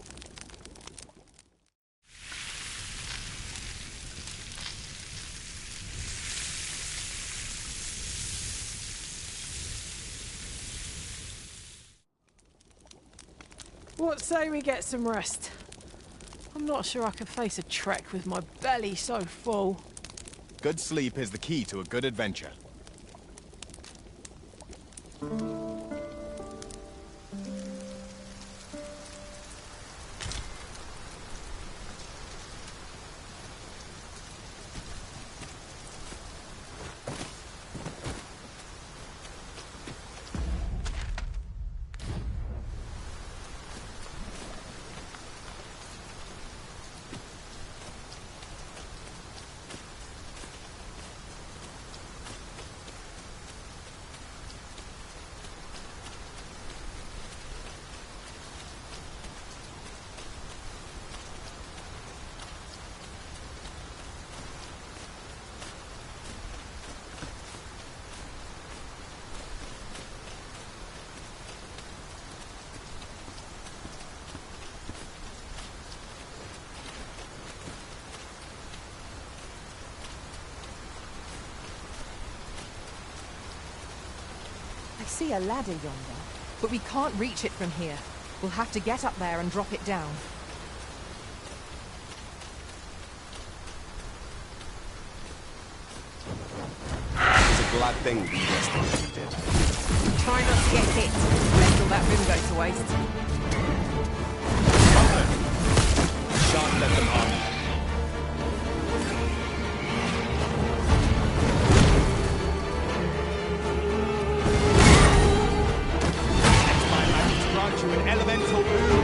What say we get some rest? I'm not sure I can face a trek with my belly so full. Good sleep is the key to a good adventure. I see a ladder yonder, but we can't reach it from here. We'll have to get up there and drop it down. It's a glad thing we just did. Try not to get hit. Left all that room go to waste. Shan't let them harm you. You an elemental boon.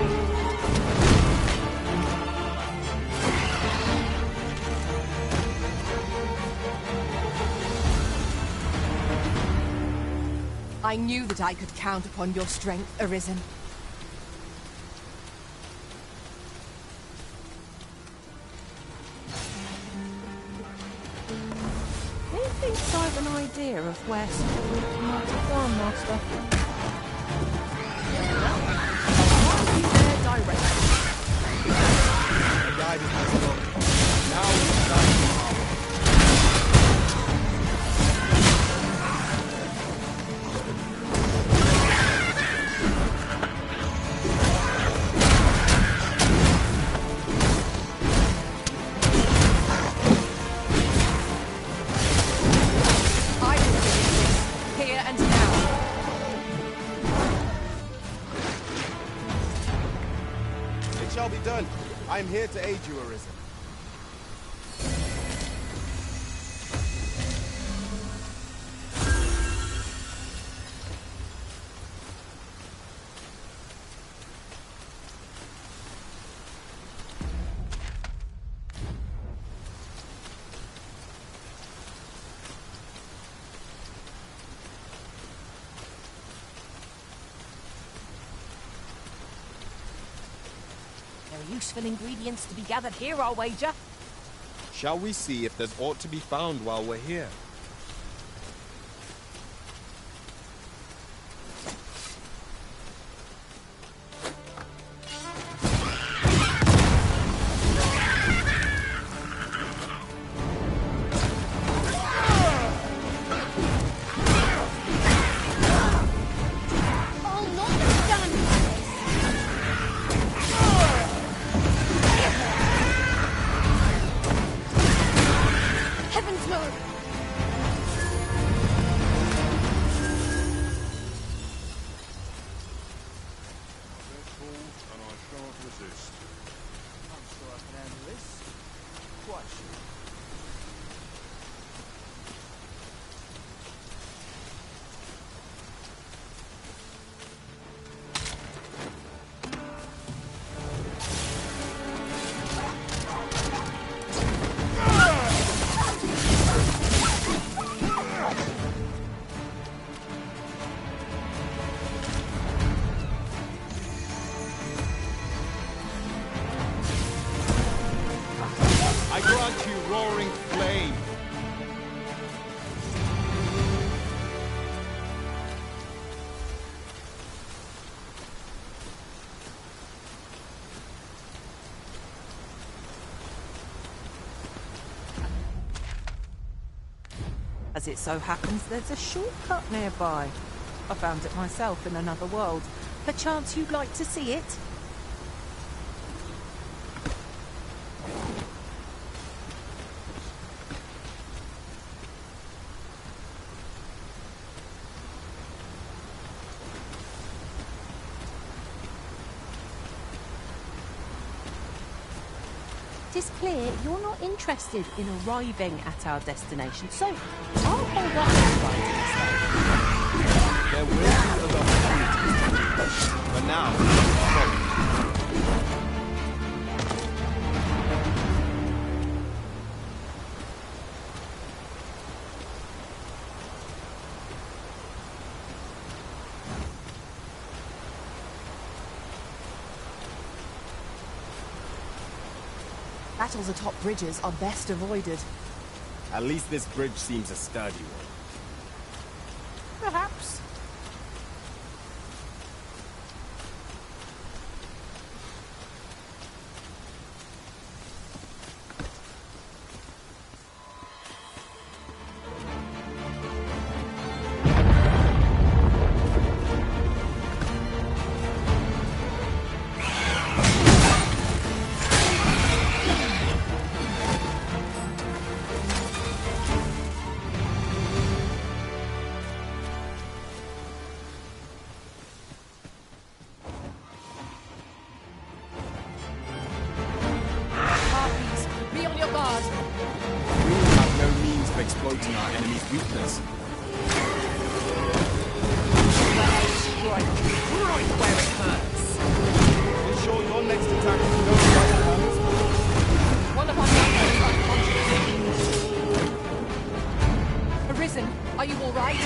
I knew that I could count upon your strength, Arisen. Methinks I've an idea of where some might have gone, Master. I'm here to aid you, Arisen. Useful ingredients to be gathered here, I'll wager. Shall we see if there's aught to be found while we're here? As it so happens, there's a shortcut nearby. I found it myself in another world. Perchance you'd like to see it? It's clear you're not interested in arriving at our destination, so I'll hold up that There will be other opportunities. But now, Battles atop bridges are best avoided. at least this bridge seems a sturdy one. Perhaps. Exploiting our enemy's weakness. Right where it hurts. Ensure your next attack is no fire hands. One of our unconscious. Arisen, are you all right?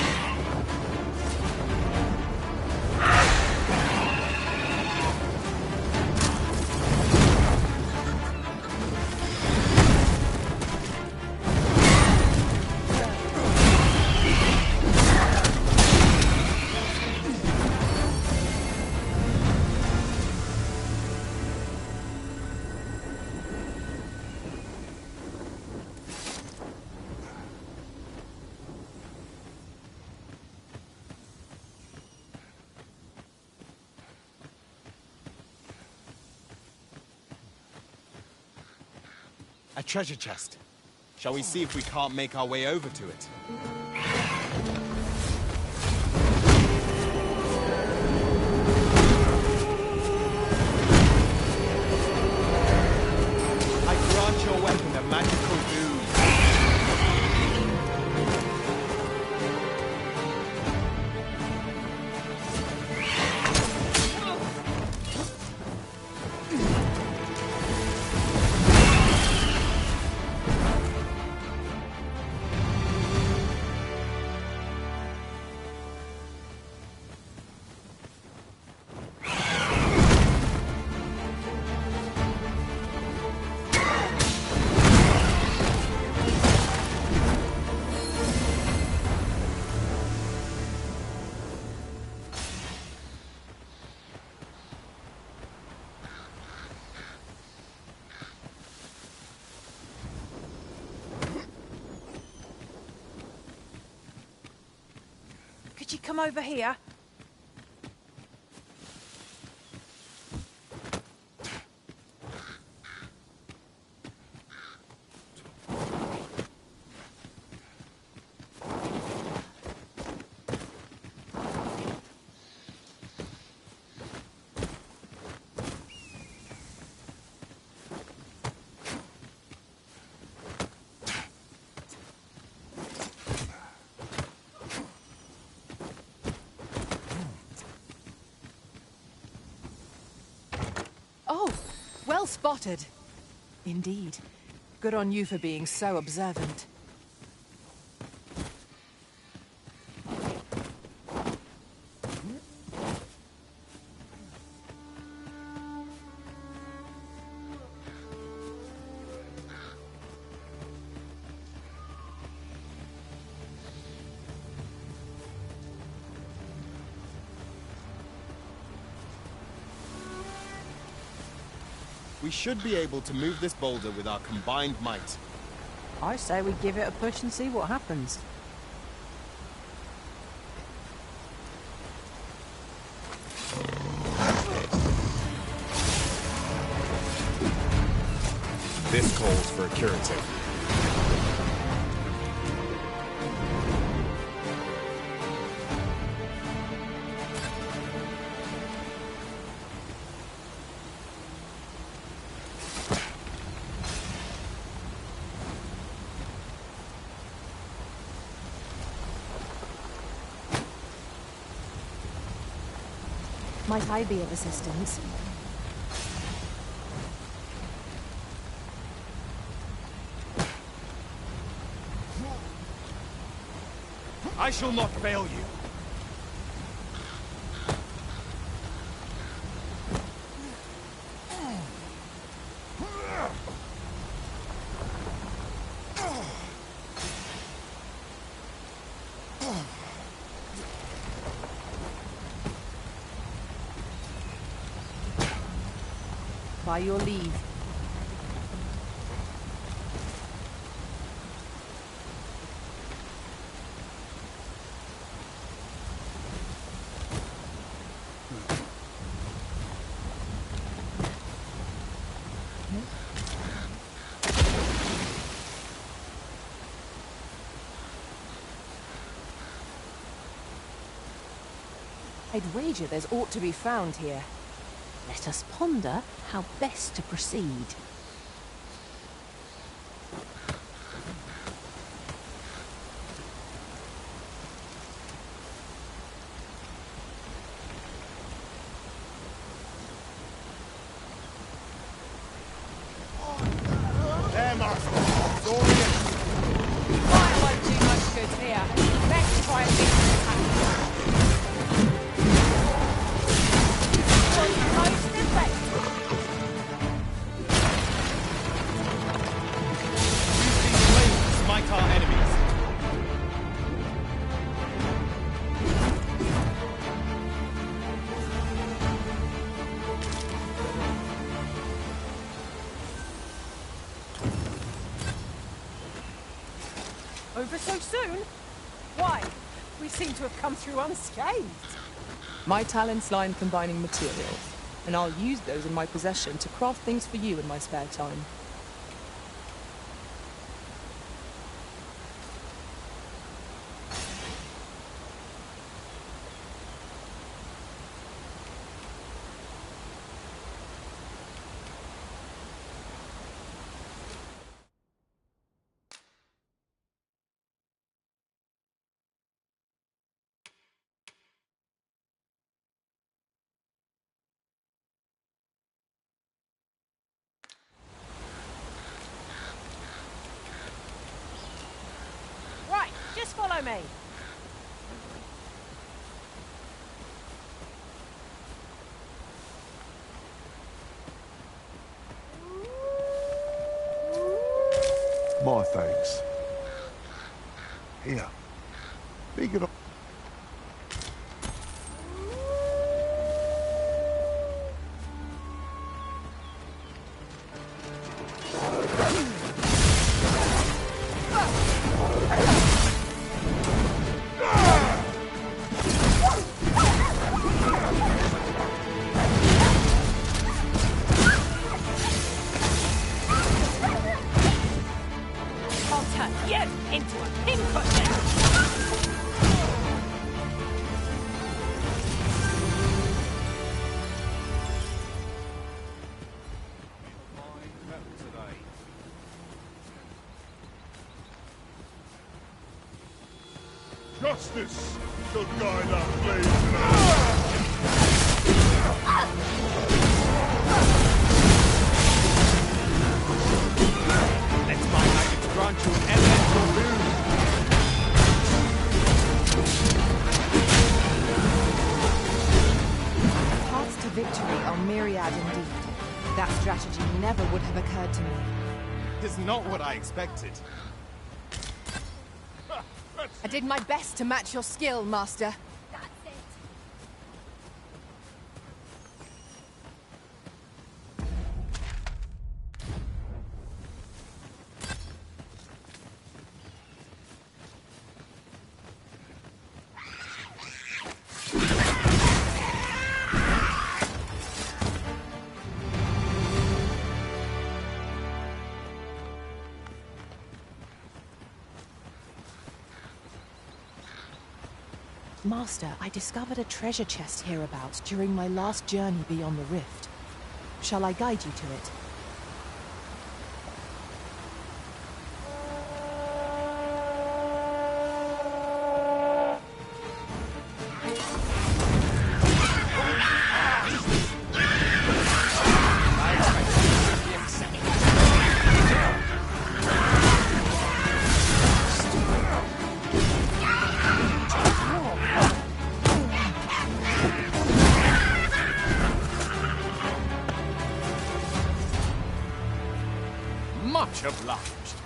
A treasure chest. Shall we see if we can't make our way over to it? I grant your weapon a magical boon. Could you come over here? Well spotted. Indeed. Good on you for being so observant. We should be able to move this boulder with our combined might. I say we give it a push and see what happens. for a curative. Might I be of assistance? I shall not fail you. By your leave. I'd wager there's aught to be found here. Let us ponder how best to proceed. There, Master! Fire won't do much good here. Best try a different tactic. Most effective. Use these flames to smite our enemies. Over so soon? Why? We seem to have come through unscathed. My talents lie in combining materials, and I'll use those in my possession to craft things for you in my spare time. Right, just follow me. My thanks. Here. Be good. I'll turn you into a pinprick now. Justice shall guide our flames tonight. Let my magic grant you an elemental boon. Paths to victory are myriad indeed. That strategy never would have occurred to me. It's not what I expected. I did my best to match your skill, Master. Master, I discovered a treasure chest hereabouts during my last journey beyond the rift. Shall I guide you to it? Much obliged.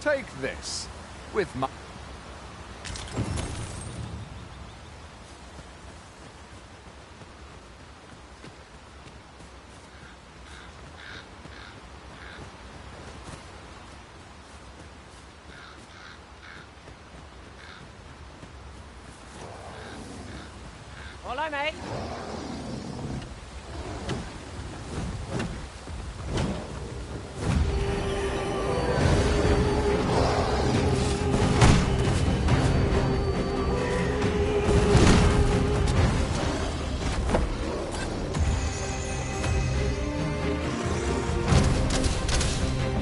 Take this. With my... Follow me.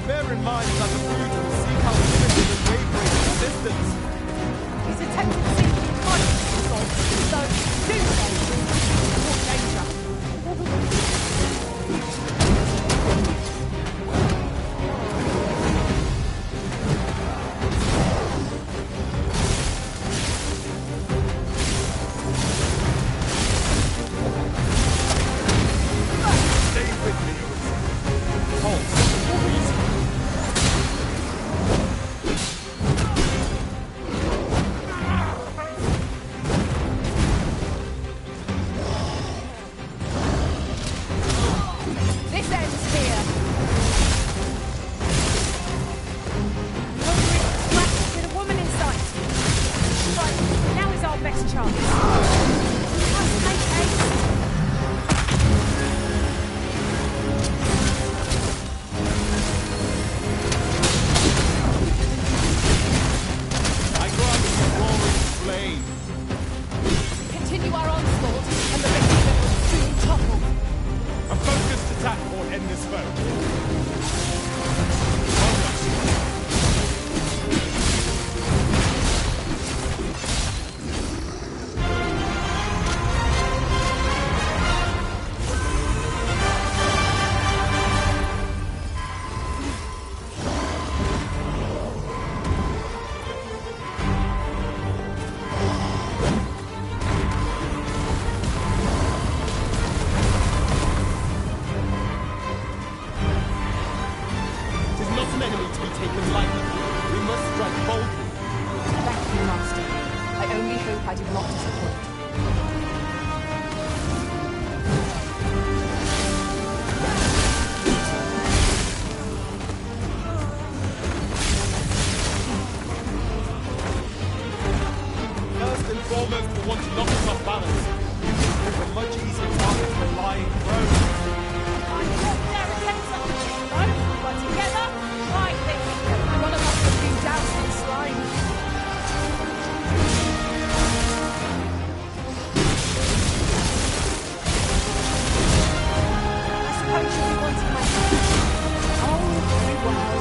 Bear in mind that the food will seek out limited and wavering resistance. He's attempted to seek the economy, so do so. More danger. Stay with me, Orisa. Halt, Orisa. This ends here. Hungry, flat, with a woman in sight. Right, now is our best chance. Must make haste. I grant you roaring flame. Continue our onslaught, and the victim will soon topple. A focused attack will end this foe. It is not an enemy to be taken lightly. We must strike boldly. Thank you, Master. I only hope I did not disappoint. First and foremost, we want to knock us off balance. It's a much easier target than lying prone. I thought their attempts at both were together. Right, then. One of us has been doused in slime. I suppose you'll be wanting my help. Oh, very well.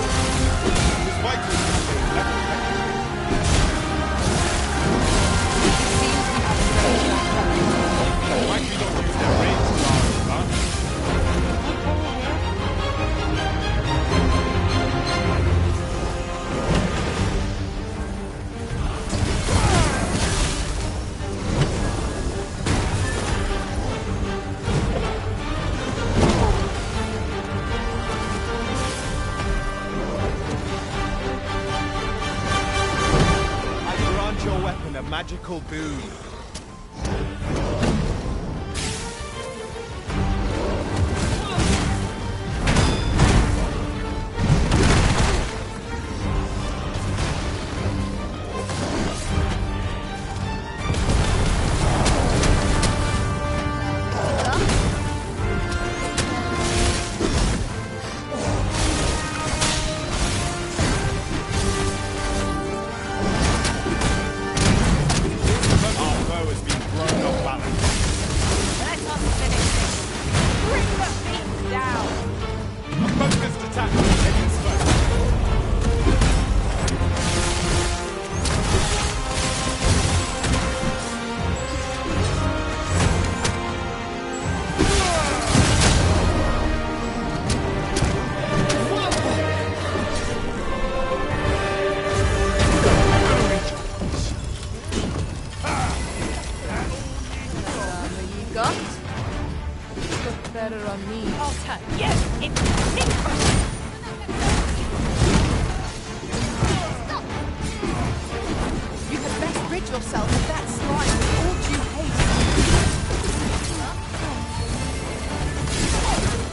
This fight was Might we not use their range guards, huh? I grant your weapon a magical boon. Our foe has been yourself if that slime with all due haste.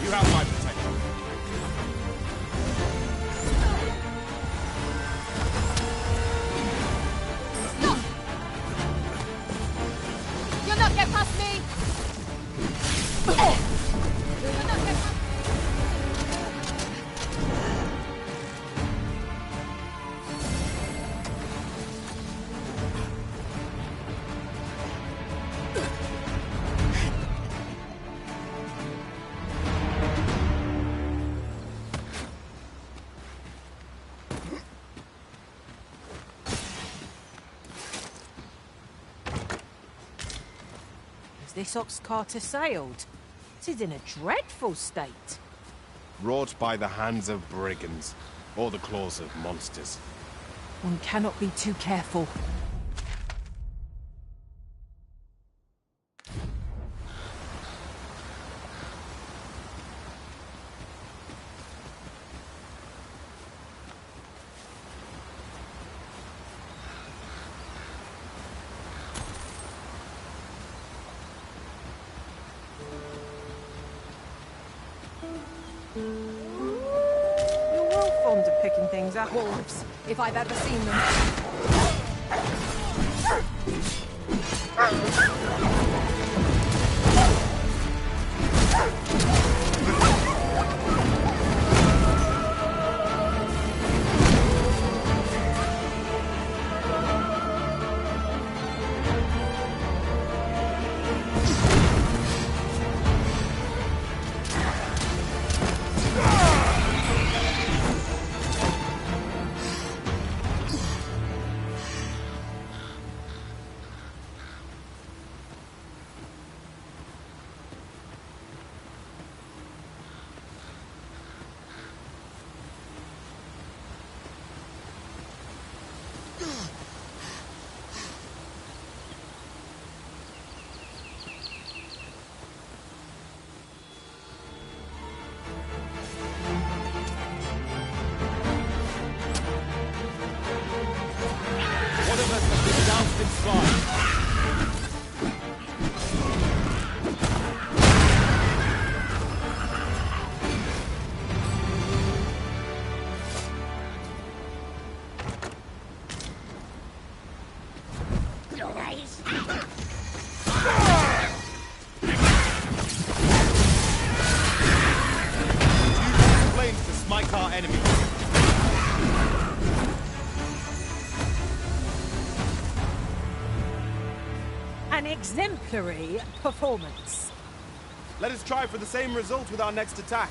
You have my protection. Stop! You'll not get past me! You'll not get past This ox cart assailed. It is in a dreadful state. Wrought by the hands of brigands, or the claws of monsters. One cannot be too careful. You're well fond of picking things up. Wolves, if I've ever seen them. One of us has been doused in slime. Use flames to smite our enemies. An exemplary performance. Let us try for the same result with our next attack.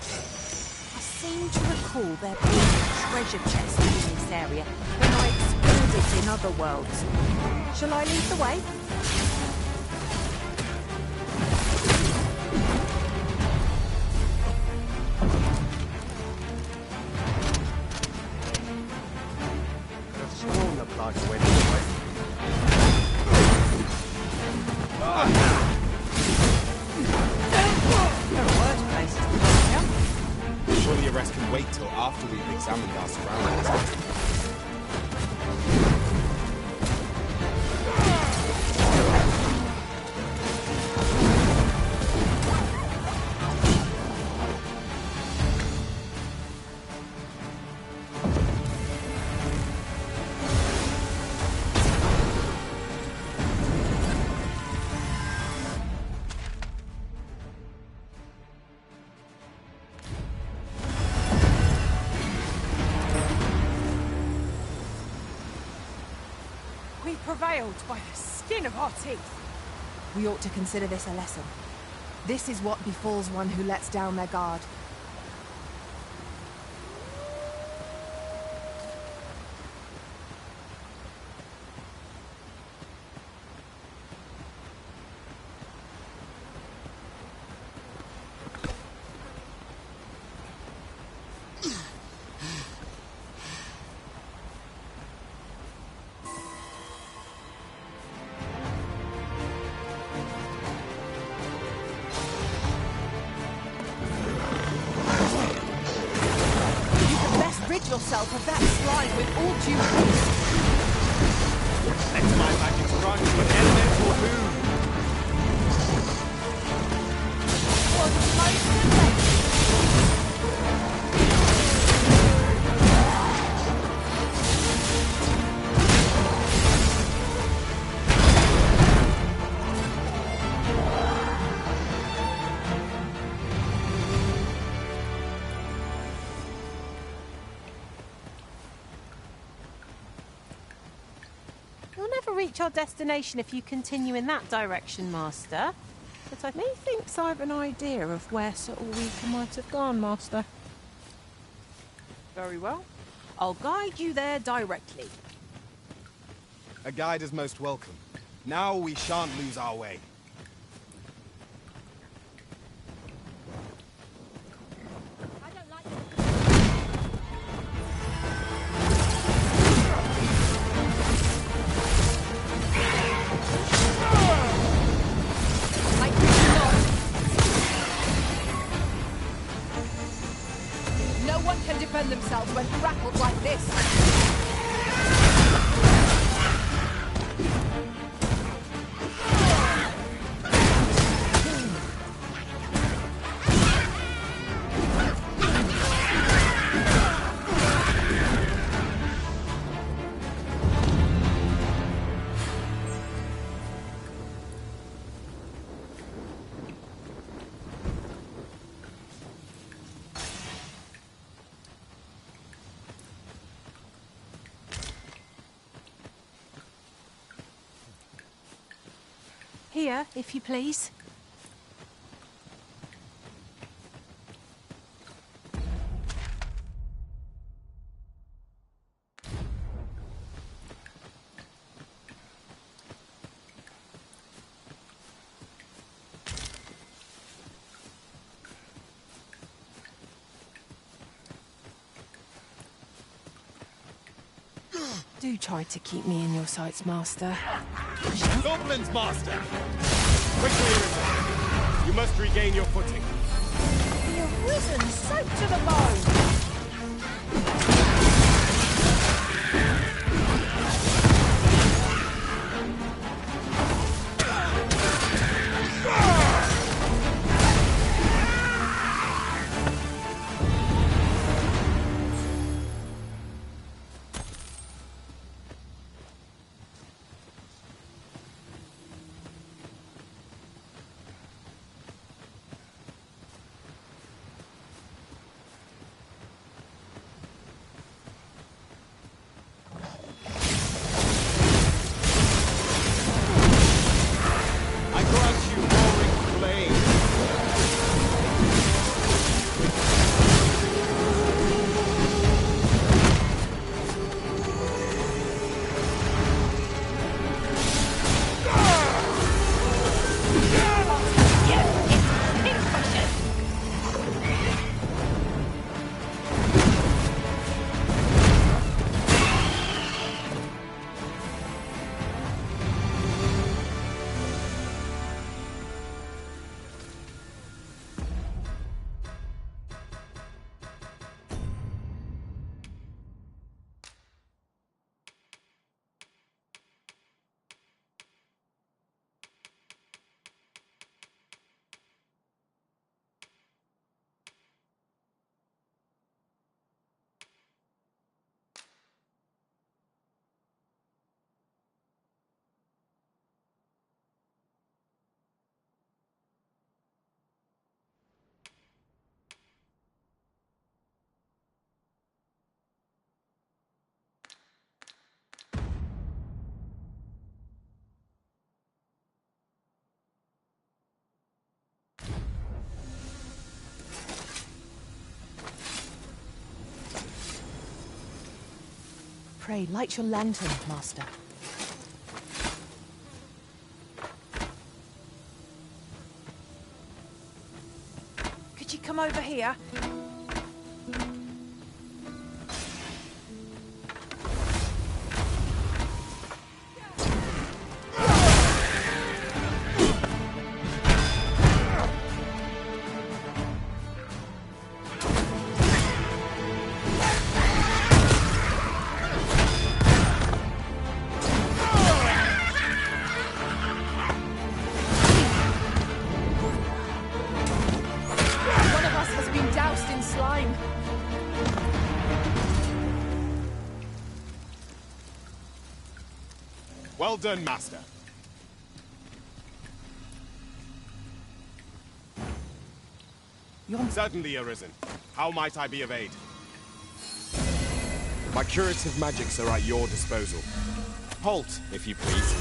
I seem to recall there being a treasure chest in this area when I explored it in other worlds. Shall I lead the way? Sworn the plague went away. There are worse places to go now. Surely your rest can wait till after we've examined our surroundings. We prevailed by the skin of our teeth. We ought to consider this a lesson. This is what befalls one who lets down their guard. himself of that slime with all due haste. Let my magic run to an elemental moon. Was most elect. You'll never reach our destination if you continue in that direction, Master. But I methinks I have an idea of where Sir Ulrika might have gone, Master. Very well. I'll guide you there directly. A guide is most welcome. Now we shan't lose our way. No one can defend themselves when grappled like this. Here, if you please. Do try to keep me in your sights, Master. Goblins, Master! Quickly, Arisen! You must regain your footing. The Arisen, soaked to the bone. Pray, light your lantern, Master. Could you come over here? Well done, Master. Certainly, Arisen. How might I be of aid? My curative magics are at your disposal. Halt, if you please.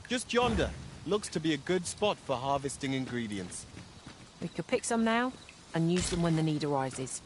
Just yonder. Looks to be a good spot for harvesting ingredients. We could pick some now and use them when the need arises.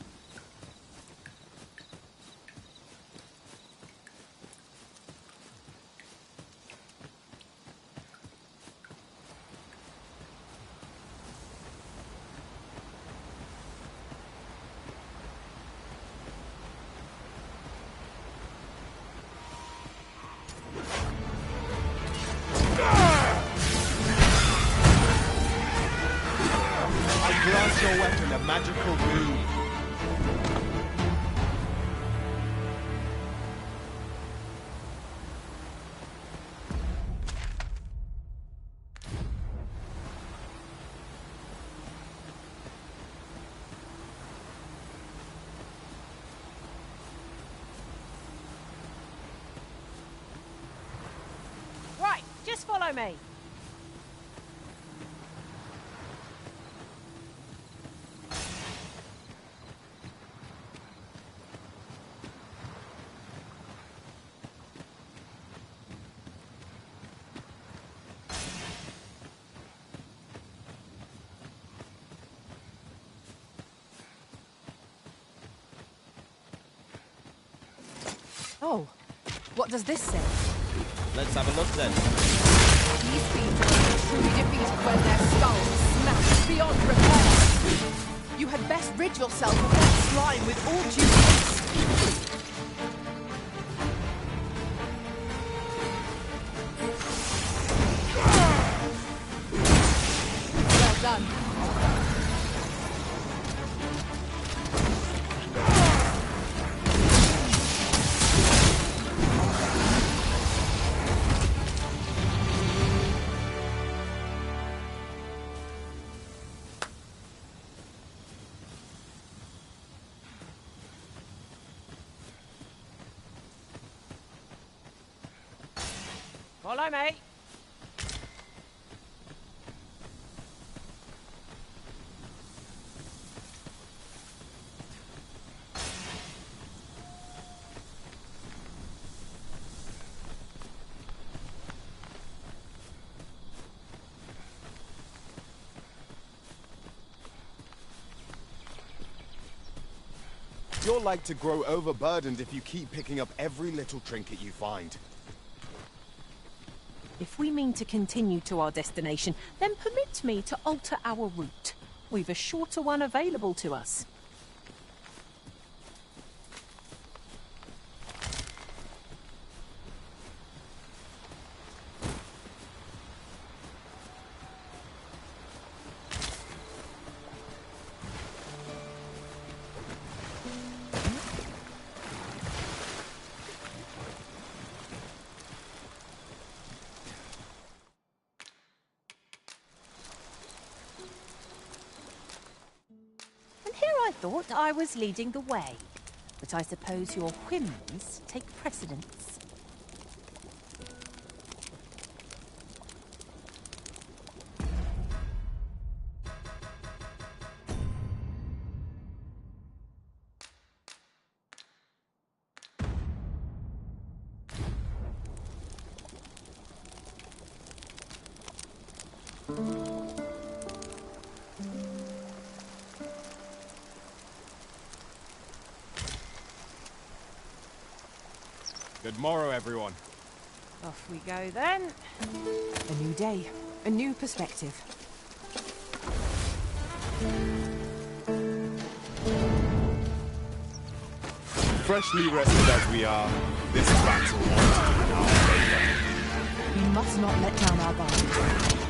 Grant your weapon a magical boon. Right, just follow me. Oh, what does this say? Let's have a look then. These beasts are truly defeated when their skulls are smashed beyond repair. You had best rid yourself of that slime with all due haste. Well done. Follow me. You're like to grow overburdened if you keep picking up every little trinket you find. If we mean to continue to our destination, then permit me to alter our route. We've a shorter one available to us. I thought I was leading the way, but I suppose your whims take precedence. Good morrow, everyone. Off we go then. A new day, a new perspective. Freshly rested as we are, this battle won't be in our favor. We must not let down our guard.